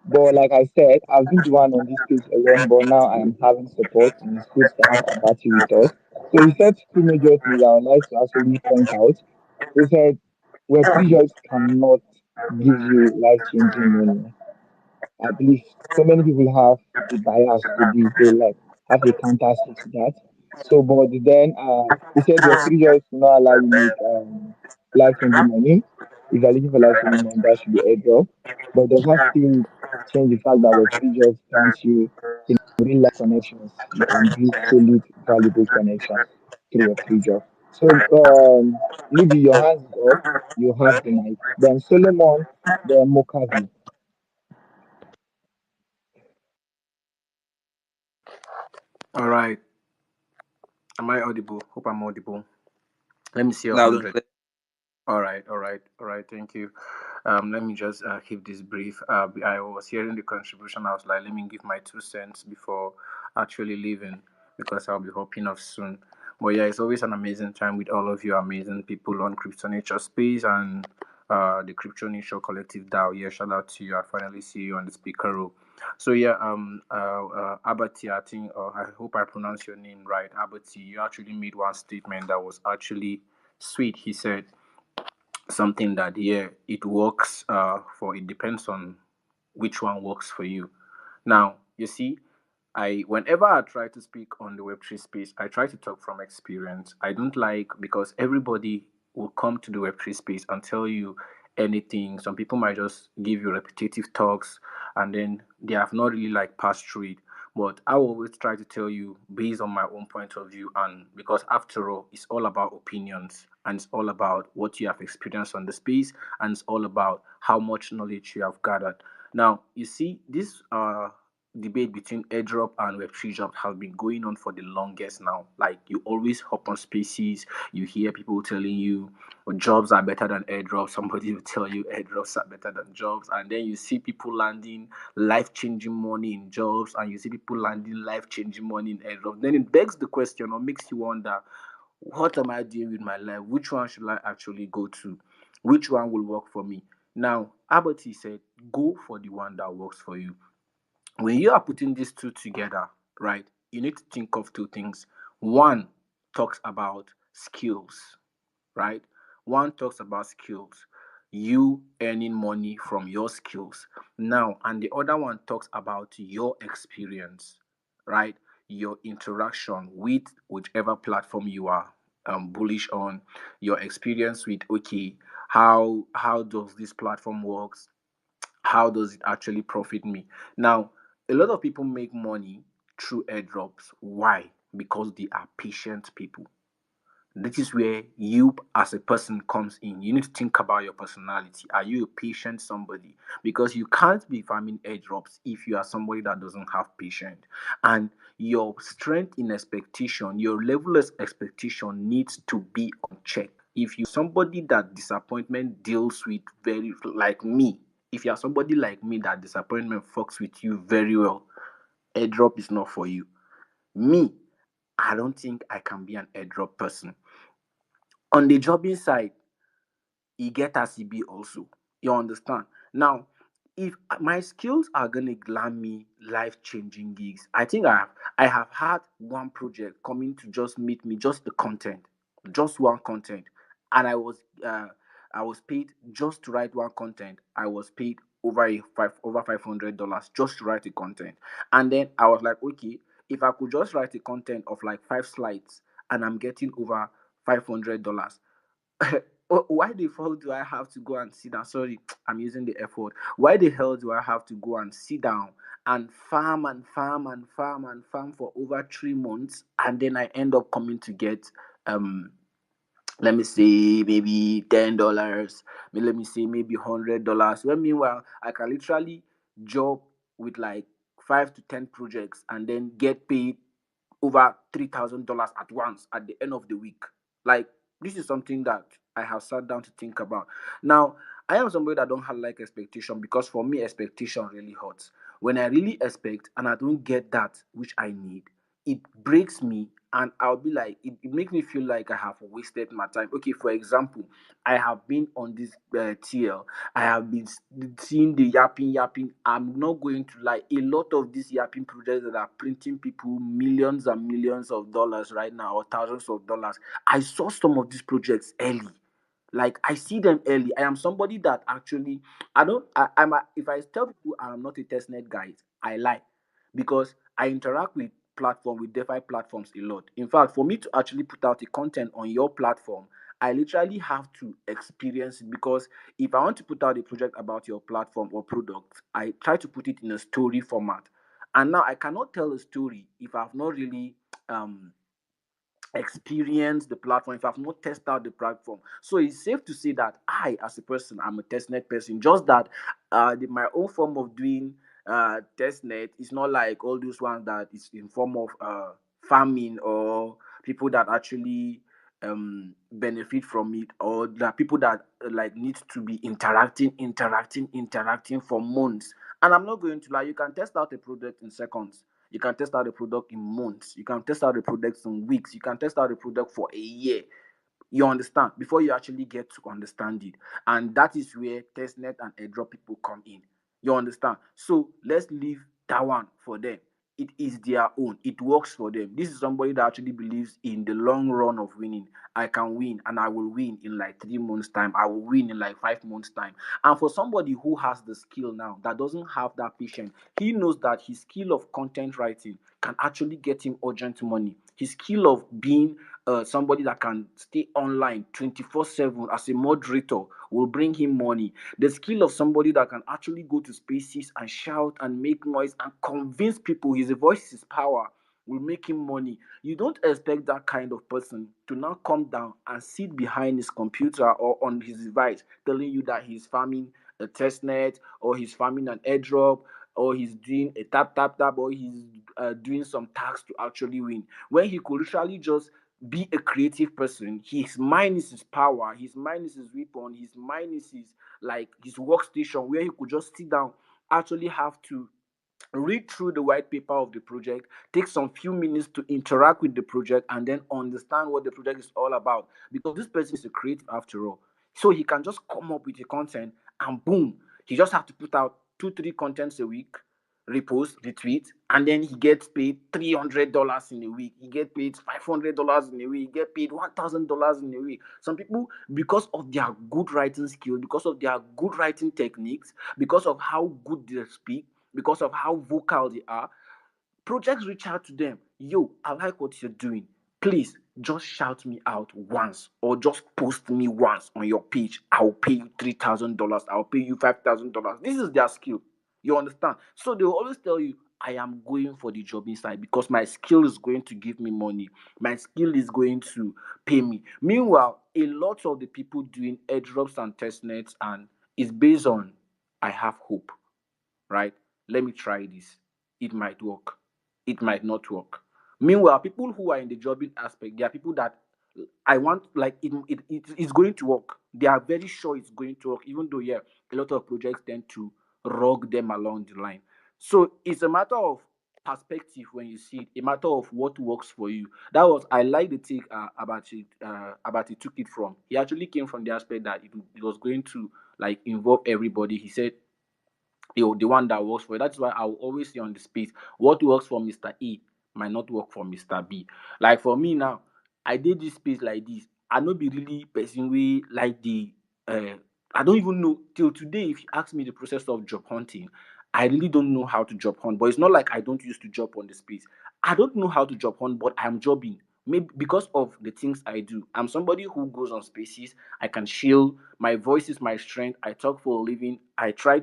But like I said, I've been the one on this space alone, but now I am having support, and it's good to have Abati with us. So he said two major things I would like to actually point out. He said, Web3 just cannot give you life changing money. I believe so many people have a bias to this. They like have a counter to that. So, but then he said Web3 just will not allow you make life changing money. If you're looking for life changing money, that should be airdrop. But does not still change the fact that Web3 just grants you real life connections. You can build solid, valuable connections through Web3 job. So, Libby, your hands is up. You have the mic. Then Solomon, then Mokavi. All right. Am I audible? Hope I'm audible. Let me see your Loud and 100. clear. All right, all right, all right. Thank you. Let me just keep this brief. I was hearing the contribution. I was like, let me give my 2 cents before actually leaving because I'll be hopping off soon. But yeah, it's always an amazing time with all of you amazing people on Crypto Nature Space and the Crypto Nature Collective DAO. Yeah, shout out to you. I finally see you on the speaker row. So yeah, Abati, I think, I hope I pronounce your name right. Abati, you actually made one statement that was actually sweet. He said something that yeah it works for it depends on which one works for you. Now you see, I whenever I try to speak on the Web3 space, I try to talk from experience. I don't like because everybody will come to the Web3 space and tell you anything. Some people might just give you repetitive talks and then they have not really like passed through it. But I will always try to tell you based on my own point of view, and because after all, it's all about opinions and it's all about what you have experienced on the space and it's all about how much knowledge you have gathered. Now, you see, this debate between airdrop and Web3 jobs has been going on for the longest now. Like you always hop on spaces, you hear people telling you jobs are better than airdrops. Somebody will tell you airdrops are better than jobs, and then you see people landing life-changing money in jobs, and you see people landing life-changing money in airdrops. Then it begs the question or makes you wonder, what am I doing with my life? Which one should I actually go to? Which one will work for me? Now, Abati said, go for the one that works for you. When you are putting these two together, right, you need to think of two things. One talks about skills, right? One talks about skills, you earning money from your skills. Now, and the other one talks about your experience, right? Your interaction with whichever platform you are bullish on, your experience with okay, how does this platform works? How does it actually profit me? Now, a lot of people make money through airdrops. Why? Because they are patient people. This is where you as a person comes in. You need to think about your personality. Are you a patient somebody? Because you can't be farming airdrops if you are somebody that doesn't have patience. And your strength in expectation, your level of expectation needs to be on check. If you're somebody that disappointment deals with very like me, if you're somebody like me that disappointment fucks with you very well, airdrop is not for you. Me, I don't think I can be an airdrop person. On the jobbing side, e get as e be also. You understand? Now, if my skills are gonna land me life-changing gigs, I think I have had one project coming to just meet me, just the content, just one content, and I was paid just to write one content. I was paid over $500 just to write the content, and then I was like, okay, if I could just write a content of like 5 slides, and I'm getting over $500. Why the fuck do I have to go and sit down? Sorry, I'm using the F word. Why the hell do I have to go and sit down and farm and farm and farm and farm for over 3 months, and then I end up coming to get um let me say maybe $10, let me say maybe $100. Well, meanwhile, I can literally job with like 5 to 10 projects and then get paid over $3,000 at once at the end of the week. Like, this is something that I have sat down to think about. Now, I am somebody that don't have like expectation, because for me expectation really hurts. When I really expect and I don't get that which I need, it breaks me, and I'll be like, it makes me feel like I have wasted my time. Okay, for example, I have been on this TL. I have been seeing the yapping. I'm not going to lie. A lot of these yapping projects that are printing people millions and millions of dollars right now, or thousands of dollars. I saw some of these projects early. Like, I see them early. I am somebody that actually, I don't I'm a, if I tell people I'm not a testnet guy, I lie, because I interact with DeFi platforms a lot. In fact, for me to actually put out the content on your platform, I literally have to experience it, because if I want to put out a project about your platform or product, I try to put it in a story format. And now I cannot tell a story if I've not really um experience the platform, if I've not tested out the platform. So it's safe to say that I, as a person, I'm a testnet person. Just that my own form of doing testnet is not like all those ones that is in form of farming, or people that actually benefit from it, or the people that like need to be interacting for months. And I'm not going to lie, you can test out a product in seconds, you can test out a product in months. You can test out a product in weeks. You can test out a product for a year. You understand? Before you actually get to understand it. And that is where testnet and airdrop people come in. You understand? So let's leave that one for them. It is their own. It works for them. This is somebody that actually believes in the long run of winning. I can win, and I will win in like 3 months' time. I will win in like 5 months' time. And for somebody who has the skill now, that doesn't have that patience, he knows that his skill of content writing can actually get him urgent money. His skill of being somebody that can stay online 24/7 as a moderator will bring him money. The skill of somebody that can actually go to spaces and shout and make noise and convince people his voice is power will make him money. You don't expect that kind of person to now come down and sit behind his computer or on his device telling you that he's farming a testnet, or he's farming an airdrop, or he's doing a tap, or he's doing some tasks to actually win, when he could literally just be a creative person. His mind is his power, his mind is his weapon, his mind is his, like, his workstation, where he could just sit down, actually have to read through the white paper of the project, take some few minutes to interact with the project, and then understand what the project is all about. Because this person is a creative after all. So he can just come up with a content, and boom, he just have to put out 2 3 contents a week, repost, retweet, and then he gets paid $300 in a week. He get paid $500 in a week. He get paid $1,000 in a week. Some people, because of their good writing skills, because of their good writing techniques, because of how good they speak, because of how vocal they are, projects reach out to them. Yo, I like what you're doing. Please just shout me out once, or just post me once on your page. I'll pay you $3,000. I'll pay you $5,000. This is their skill. You understand? So they will always tell you, I am going for the job inside because my skill is going to give me money. My skill is going to pay me. Meanwhile, a lot of the people doing airdrops and testnets and is based on, I have hope, right? Let me try this. It might work. It might not work. Meanwhile, people who are in the jobbing aspect, they are people that I want, like, it is going to work. They are very sure it's going to work, even though, yeah, a lot of projects tend to rug them along the line. So it's a matter of perspective when you see it, a matter of what works for you. That was, I like the take about it took it from. He actually came from the aspect that it was going to like involve everybody. He said the one that works for you. That's why I will always say on the space, what works for Mr. A might not work for Mr. B. Like for me now, I did this space like this. I no be really person we like the uh I don't even know till today. If you ask me the process of job hunting, I really don't know how to job hunt. But it's not like I don't used to job on the space. I don't know how to job hunt, but I'm jobbing. Maybe because of the things I do. I'm somebody who goes on spaces. I can chill. My voice is my strength. I talk for a living. I try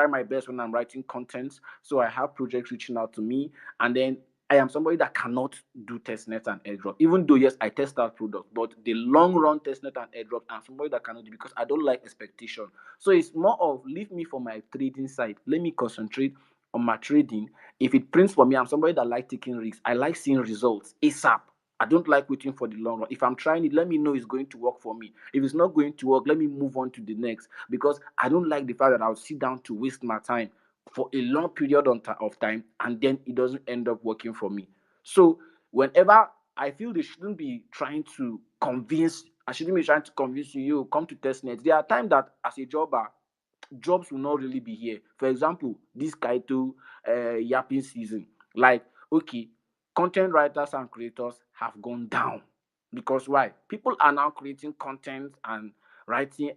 my best when I'm writing content. So I have projects reaching out to me, and then I am somebody that cannot do testnet and airdrop. Even though yes, I test out products, but the long run testnet and airdrop, I'm somebody that cannot do because I don't like expectation. So it's more of leave me for my trading side. Let me concentrate on my trading. If it prints for me, I'm somebody that like taking risks. I like seeing results ASAP. I don't like waiting for the long run. If I'm trying it, let me know it's going to work for me. If it's not going to work, let me move on to the next because I don't like the fact that I'll sit down to waste my time for a long period of time and then it doesn't end up working for me. So whenever I feel they shouldn't be trying to convince, I shouldn't be trying to convince you, you come to testnet. There are times that as a jobber, jobs will not really be here. For example, this Kaito yapping season, like okay, content writers and creators have gone down because why? People are now creating content and writing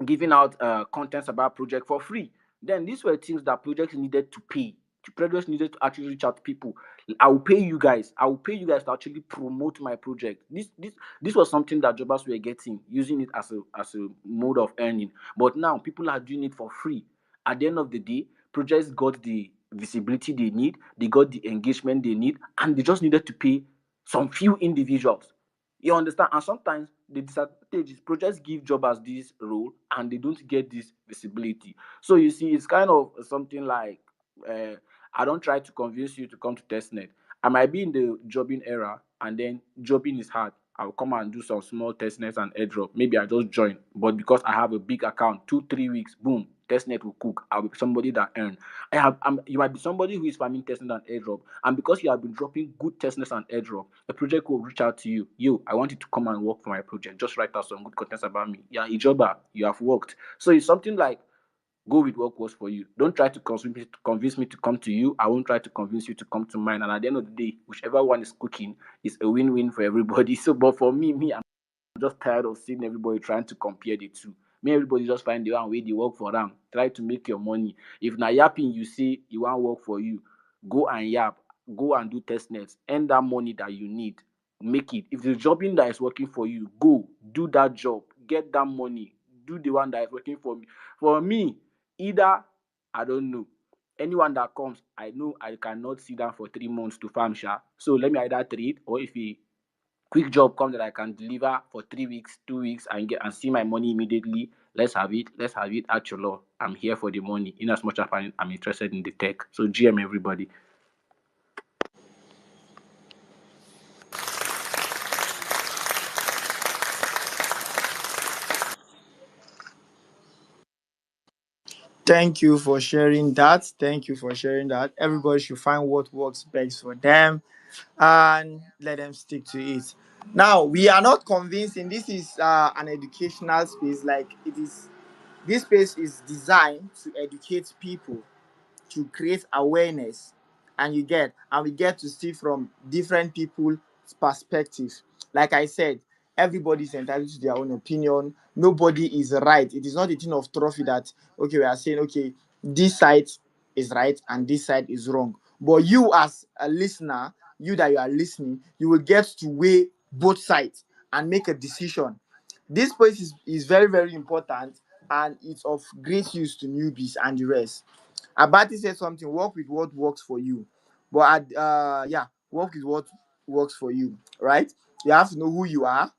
giving out contents about project for free. Then these were things that projects needed to pay. The projects needed to actually reach out to people. I will pay you guys. I will pay you guys to actually promote my project. This was something that jobbers were getting, using it as a mode of earning. But now people are doing it for free. At the end of the day, projects got the visibility they need, they got the engagement they need, and they just needed to pay some few individuals. You understand? And sometimes the disadvantage is projects give jobbers this role and they don't get this visibility. So you see, it's kind of something like uh, I don't try to convince you to come to testnet. I might be in the jobbing era and then jobbing is hard. I'll come and do some small testnets and airdrop. Maybe I just join. But because I have a big account, 2, 3 weeks, boom, testnet will cook. I'll be somebody that earn. You might be somebody who is farming testnet and airdrop, and because you have been dropping good testnets and airdrop, a project will reach out to you. You, I want you to come and work for my project. Just write out some good contents about me. Yeah, a jobber, you have worked. So it's something like go with what works for you. Don't try to convince me to come to you. I won't try to convince you to come to mine. And at the end of the day, whichever one is cooking is a win-win for everybody. So, but for me, I'm just tired of seeing everybody trying to compare the two. Me, everybody just find the one way they work for them. Try to make your money. If na yapping you say you want work for you, go and yap, go and do test nets, earn that money that you need, make it. If the jobbing that is working for you, go do that job, get that money, do the one that is working for me. For me, either I don't know. Anyone that comes, I know I cannot sit down for 3 months to farm sha. So let me either trade or if a quick job come that I can deliver for 3 weeks, 2 weeks, and get and see my money immediately. Let's have it. Let's have it at your law. I'm here for the money. In as much as I'm interested in the tech. So GM everybody. Thank you for sharing that. Thank you for sharing that. Everybody should find what works best for them and let them stick to it. Now, we are not convincing this is an educational space, like it is. This space is designed to educate people, to create awareness, and we get to see from different people's perspectives. Like I said, everybody is entitled to their own opinion. Nobody is right. It is not a thing of trophy that okay, we are saying okay, this side is right and this side is wrong. But you as a listener, you that you are listening, you will get to weigh both sides and make a decision. This place is very, very important and it's of great use to newbies and the rest. Abati said something, work with what works for you. But yeah, work with what works for you, right? You have to know who you are,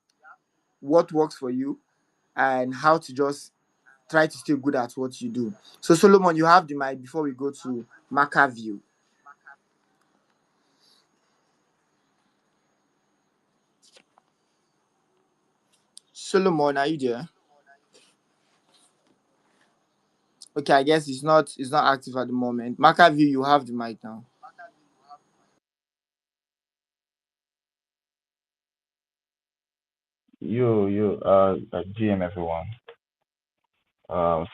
what works for you, and how to just try to stay good at what you do. So Solomon, you have the mic before we go to Marker View. Solomon, are you there? Okay, I guess it's not active at the moment. Marker View, you have the mic now. GM everyone.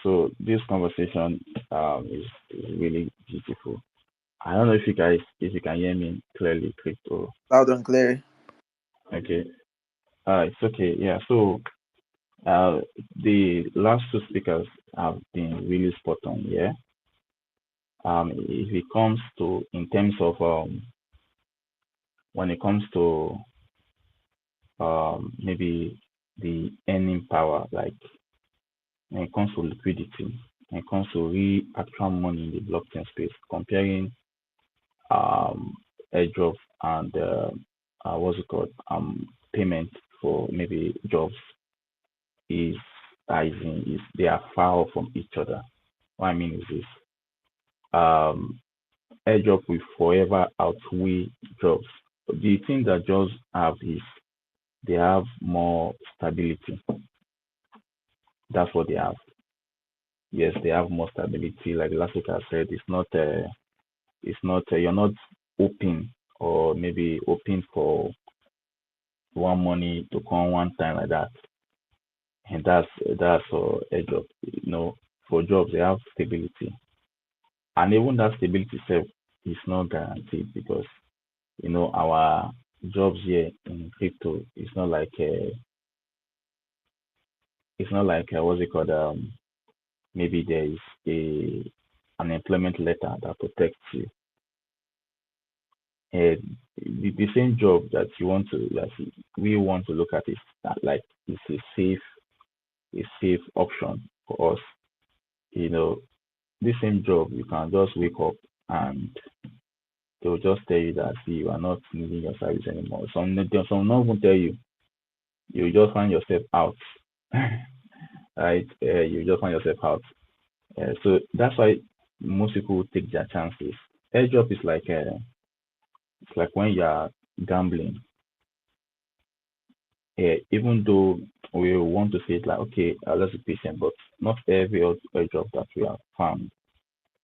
So this conversation is really beautiful. I don't know if you can hear me clearly, Crypto. Loud and clear. Okay. It's okay. Yeah. So uh, the last two speakers have been really spot on. Yeah. If it comes to in terms of when it comes to maybe the earning power, like when it comes to liquidity, when it comes to real actual money in the blockchain space, comparing um airdrop and what's it called payment for maybe jobs is is they are far off from each other. What I mean is this: um airdrop will forever outweigh jobs. The thing that jobs have is they have more stability. That's what they have. Yes, they have more stability. Like last week I said, it's not you're not open or maybe open for one money to come one time like that. And that's a job. For jobs they have stability, and even that stability itself is not guaranteed because our jobs here in crypto it's not like what's it called maybe there is a an employment letter that protects you. And the same job that we want to look at is that like it's a safe option for us. You know, this same job you can just wake up and they'll just tell you that see you are not needing your service anymore. Some not even tell you. You just find yourself out. Right? You just find yourself out. So that's why most people take their chances. Airdrop is like it's like when you are gambling. Even though we want to say it like okay, let's be patient, but not every airdrop that we have found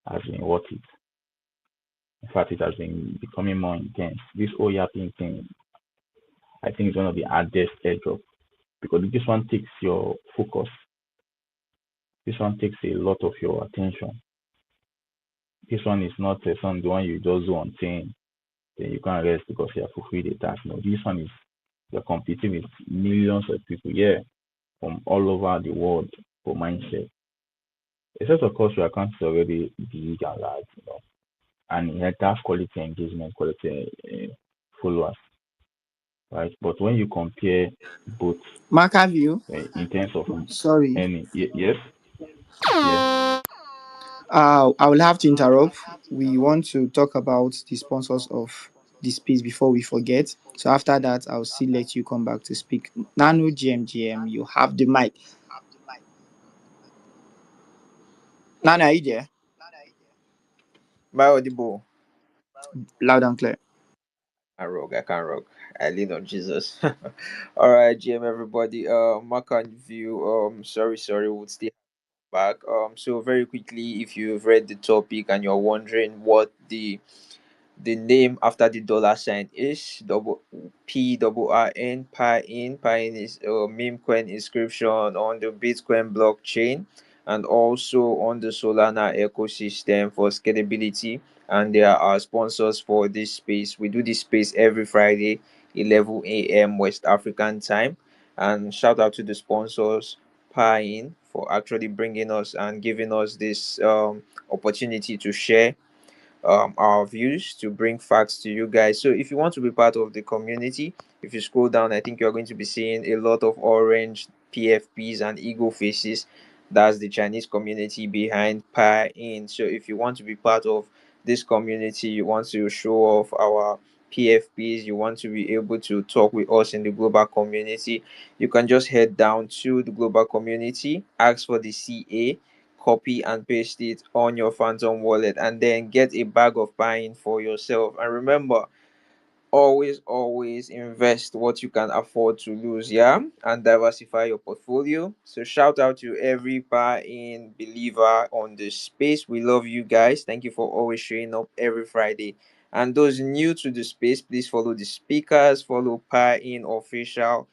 has been worth it. In fact, it has been becoming more intense. This whole yapping thing, I think, is one of the hardest airdrop because this one takes your focus. This one takes a lot of your attention. This one is not the one you just do on thing, then you can't rest because you have fulfilled the task. No, this one is you're competing with millions of people, yeah, from all over the world for mindshare. Except of course your account is already big and large, and it has quality engagement, quality followers, right? But when you compare both Mark, have you? in terms of Sorry. any, yes, yeah, I will have to interrupt. We want to talk about the sponsors of the space before we forget. So after that, I'll still let you come back to speak. Nano GMGM, you have the mic. Nano, are you there? My audible. Loud and clear. I rogue. I can't rogue. I lean on Jesus. All right, GM, everybody. Mark and view. Sorry. We'll stay back. So very quickly, if you've read the topic and you're wondering what the name after the dollar sign is double PRRN. Piin is a meme coin inscription on the Bitcoin blockchain and also on the Solana ecosystem for scalability. And they are our sponsors for this space. We do this space every Friday, 11 a.m. West African time. And shout out to the sponsors, Piin, for actually bringing us and giving us this opportunity to share our views, to bring facts to you guys. So if you want to be part of the community, if you scroll down, I think you're going to be seeing a lot of orange PFPs and eagle faces. That's the Chinese community behind Pi In. So if you want to be part of this community, you want to show off our PFPs, you want to be able to talk with us in the global community, you can just head down to the global community, ask for the CA, copy and paste it on your Phantom wallet, and then get a bag of buying for yourself. And remember, always invest what you can afford to lose, yeah, and diversify your portfolio. So shout out to every buy-in believer on the space. We love you guys. Thank you for always showing up every Friday. And those new to the space, please follow the speakers, follow buy-in official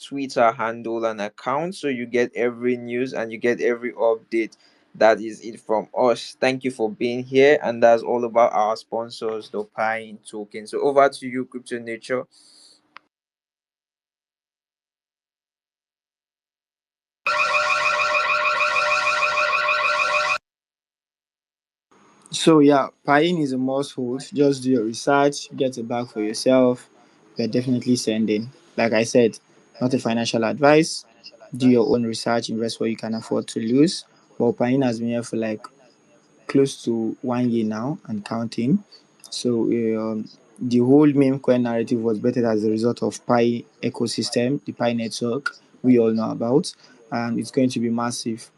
Twitter handle and account so you get every news and you get every update. That is it from us. Thank you for being here, and that's all about our sponsors, the Pine Token. So over to you, Crypto Nature. So yeah, Pain is a must hold. Just do your research, get a bag for yourself. We're definitely sending. Like I said, not a financial advice. Do your own research, invest what you can afford to lose. But Pain has been here for like close to 1 year now and counting. So the whole meme coin narrative was birthed as a result of Pi ecosystem, the Pi network we all know about, and it's going to be massive.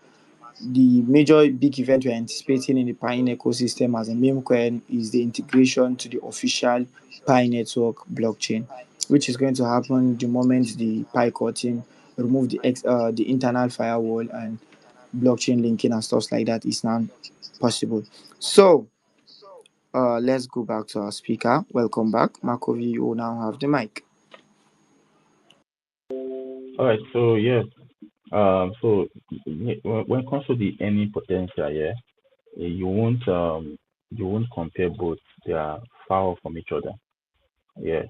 The major big event we're anticipating in the Pi ecosystem as a meme coin is the integration to the official Pi network blockchain, which is going to happen the moment the Pi core team remove the internal firewall, and blockchain linking and stuff like that is now possible. So let's go back to our speaker. Welcome back, Markovi. You will now have the mic. All right. So yeah. So when it comes to the earning potential, yeah, you won't compare both. They are far off from each other. Yeah.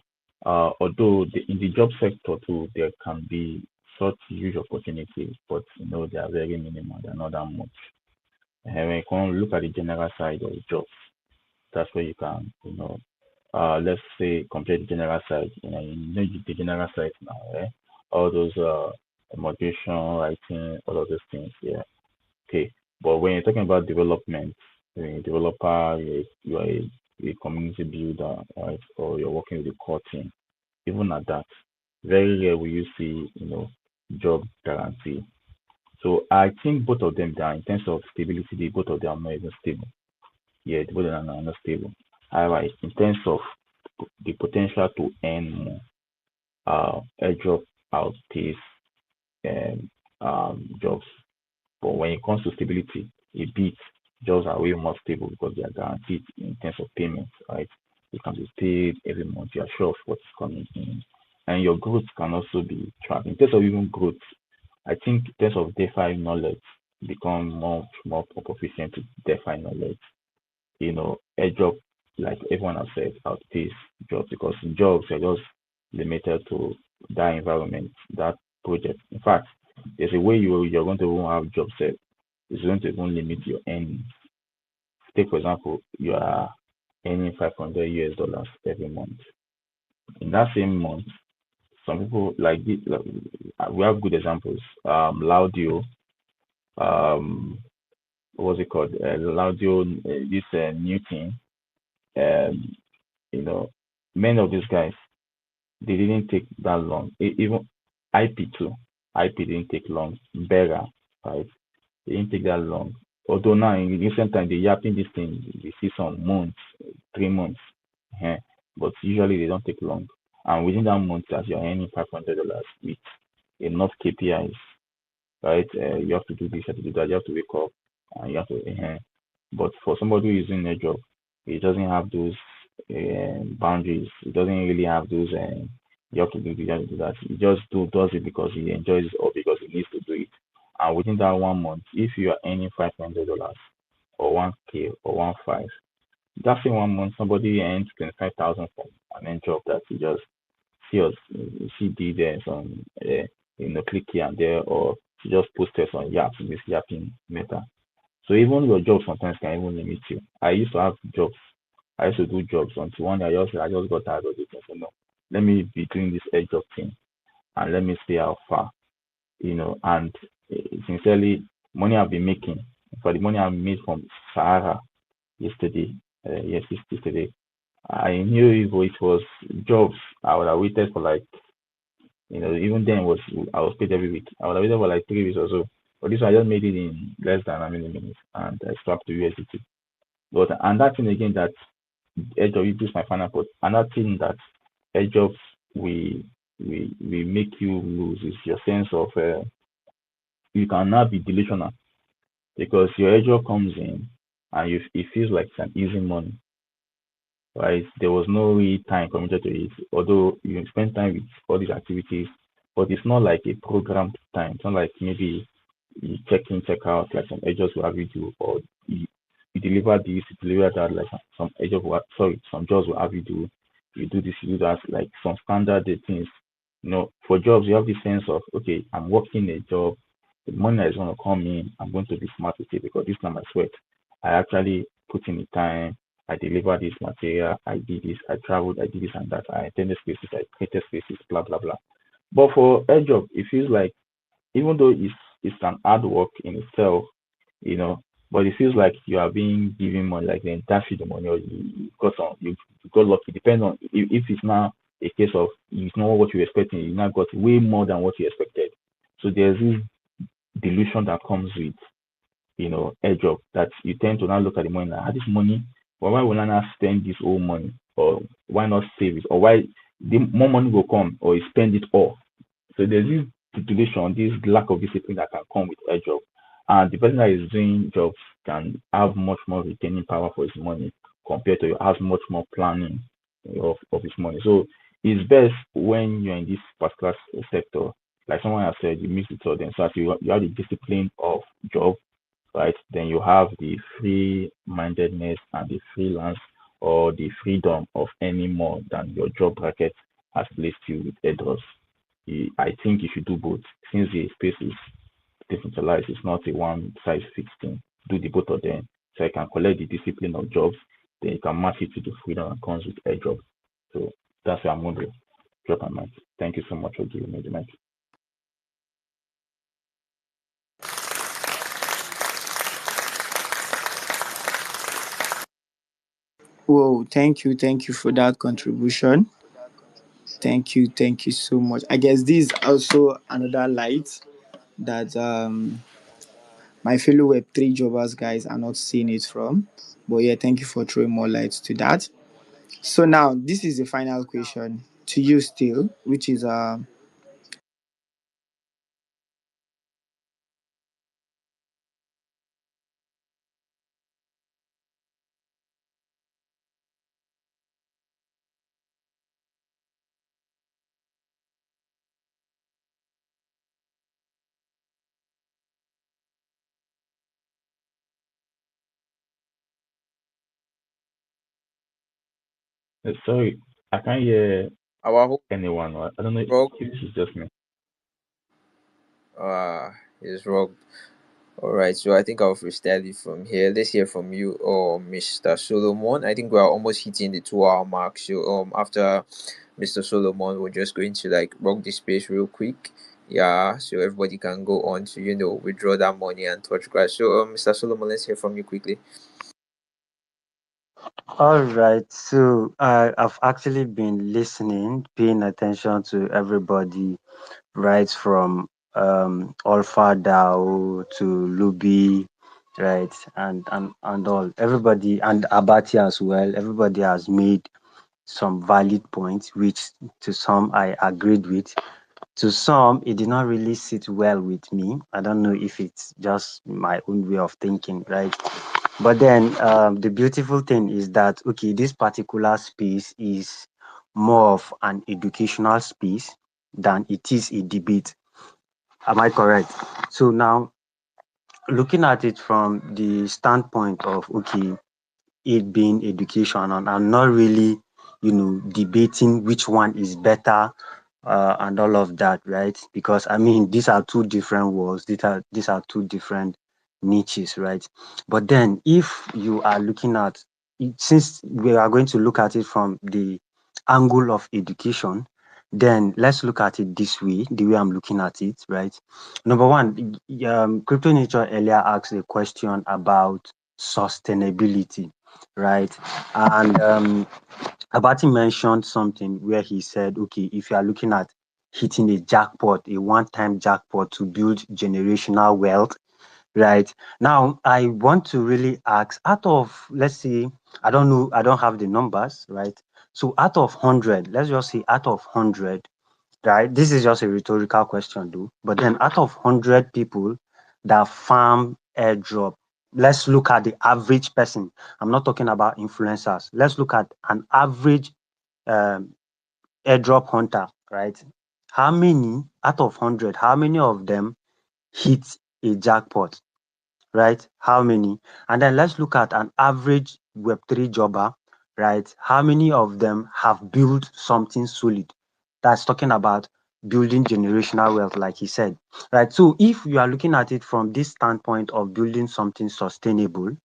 Although in the job sector too, there can be such huge opportunities, but they are very minimal. They're not that much. And when you come look at the general side of the job, that's where you can, let's say compare the general side. The general side now, eh? All those motivation, writing, all of those things. Yeah. Okay. But when you're talking about development, when you're a developer, you are a community builder, right? Or you're working with a core team. Even at that, very rare will you see, job guarantee. So I think both of them, they are in terms of stability, both of them are not even stable. Yeah, both of them are not stable. However, in terms of the potential to earn more, airdrop outpace jobs. But when it comes to stability, a bit jobs are way more stable because they are guaranteed in terms of payments, right? You can be paid every month. You are sure of what's coming in, and your growth can also be tracked. In terms of even growth, I think in terms of DeFi knowledge, become more proficient to DeFi knowledge. Airdrop, like everyone has said, outpace jobs because in jobs you're just limited to that environment, that project. In fact, there's a way you're going to even have job set. It's going to even limit your earnings. Take for example, you are earning 500 US dollars every month. In that same month, some people like this. We have good examples. Laudio, um, what was it called? Laudio, this new thing. Um, you know, many of these guys they didn't take that long. Even IP too. IP didn't take long. Bera, right? They didn't take that long. Although now in recent time they yapping this thing, we see some months, 3 months. eh, But usually they don't take long. And within that month as you're earning $500 with enough KPIs, right? You have to do this, you have to do that, you have to wake up and you have to but for somebody who is in a job, he doesn't have those boundaries. He doesn't really have those. You have to do this, you have to do that. He just does it because he enjoys it or because he needs to do it. And within that 1 month, if you are earning $500 or 1K or 1.5, that same 1 month somebody earns 25,000 from an end job that he just sees. She did some click here and there, or she just posted on Yap, this yapping meta. So even your job sometimes can even limit you. I used to have jobs. I used to do jobs until one day I just got tired of it and said, no, let me be doing this edge job thing and let me see how far, and sincerely, money I've been making, for the money I made from Sahara yesterday, yes, yesterday, I knew if it was jobs, I would have waited for like, even then was I was paid every week. I would have waited for like 3 weeks or so. But this one I just made it in less than a minute and I swapped to USDT. But and that thing again that edge of this is my final point. Another thing that edge of we make you lose is your sense of you cannot be delusional because your edge of comes in and it feels like it's an easy money, right? There was no real time committed to it, although you spend time with all these activities, but it's not like a programmed time. It's not like maybe you check in, check out, like some agents will have you do, or you deliver this, you deliver that, like some agent will, sorry, some jobs will have you do, you do this, you do that, like some standard things. For jobs, you have this sense of, okay, I'm working a job, the money that is going to come in, I'm going to be smart with it because this is not my sweat. I actually put in the time, I delivered this material, I did this, I traveled, I did this and that, I attended spaces, I created spaces, blah, blah, blah. But for a job, it feels like even though it's an hard work in itself, you know, but it feels like you are being given money, like then dash you the money, or you got some, you got lucky. Depends on if it's now a case of it's not what you were expecting, you now got way more than what you expected. So there's this delusion that comes with airdrop that you tend to now look at the money and this money, well, why will I not spend this whole money? Or why not save it? Or why the more money will come or you spend it all? So there's this situation, this lack of discipline that can come with airdrop. And the person that is doing jobs can have much more retaining power for his money compared to has much more planning of his money. So it's best when you're in this particular sector, like someone has said, you mix it all. Then so as you have the discipline of job, right? Then you have the free mindedness and the freelance or the freedom of any more than your job bracket has placed you with airdrops. I think you should do both since the space is decentralized. It's not a one size fits thing. Do the both of them so you can collect the discipline of jobs, then you can match it to the freedom that comes with airdrop. So that's where I'm going to drop my mic. Thank you so much for giving me the mic. Whoa, thank you for that contribution. Thank you so much. I guess this is also another light that my fellow Web3 jobbers guys are not seeing it from. But yeah, thank you for throwing more light to that. So now this is the final question to you still, which is Sorry, I can't hear Our hope anyone. I don't know if rock this is just me. is rock. All right, so I think I'll freestyle it from here. Let's hear from you, Mr. Solomon. I think we are almost hitting the 2 hour mark. So after Mr. Solomon, we're just going to like rock the space real quick. Yeah, so everybody can go on to withdraw that money and touch grass. So Mr. Solomon, let's hear from you quickly. All right, so I've actually been listening, paying attention to everybody, right from Alpha DAO to Luby, right, and all. Everybody and Abati as well. Everybody has made some valid points, which to some I agreed with. To some, it did not really sit well with me. I don't know if it's just my own way of thinking, right? But then the beautiful thing is that, okay, this particular space is more of an educational space than it is a debate. Am I correct? So now, looking at it from the standpoint of, okay, it being education, and I'm not really, debating which one is better and all of that, right? Because I mean, these are two different worlds. These are two different niches, right? But then, if you are looking at it, since we are going to look at it from the angle of education, then let's look at it this way, the way I'm looking at it, right? Number one, Crypto Nature earlier asked a question about sustainability, right? And Abati mentioned something where he said, okay, if you are looking at hitting a jackpot, a one-time jackpot to build generational wealth, right? Now, I want to really ask, out of, let's say, I don't know, I don't have the numbers, right? So out of 100, let's just say out of 100, right? This is just a rhetorical question, though. But then out of 100 people that farm airdrop, let's look at the average person. I'm not talking about influencers. Let's look at an average um, airdrop hunter, right? How many out of 100, how many of them hit a jackpot, right? How many? And then let's look at an average Web3 jobber, right? How many of them have built something solid? That's talking about building generational wealth, like he said, right? So if you are looking at it from this standpoint of building something sustainable,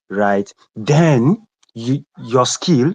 right, then your skill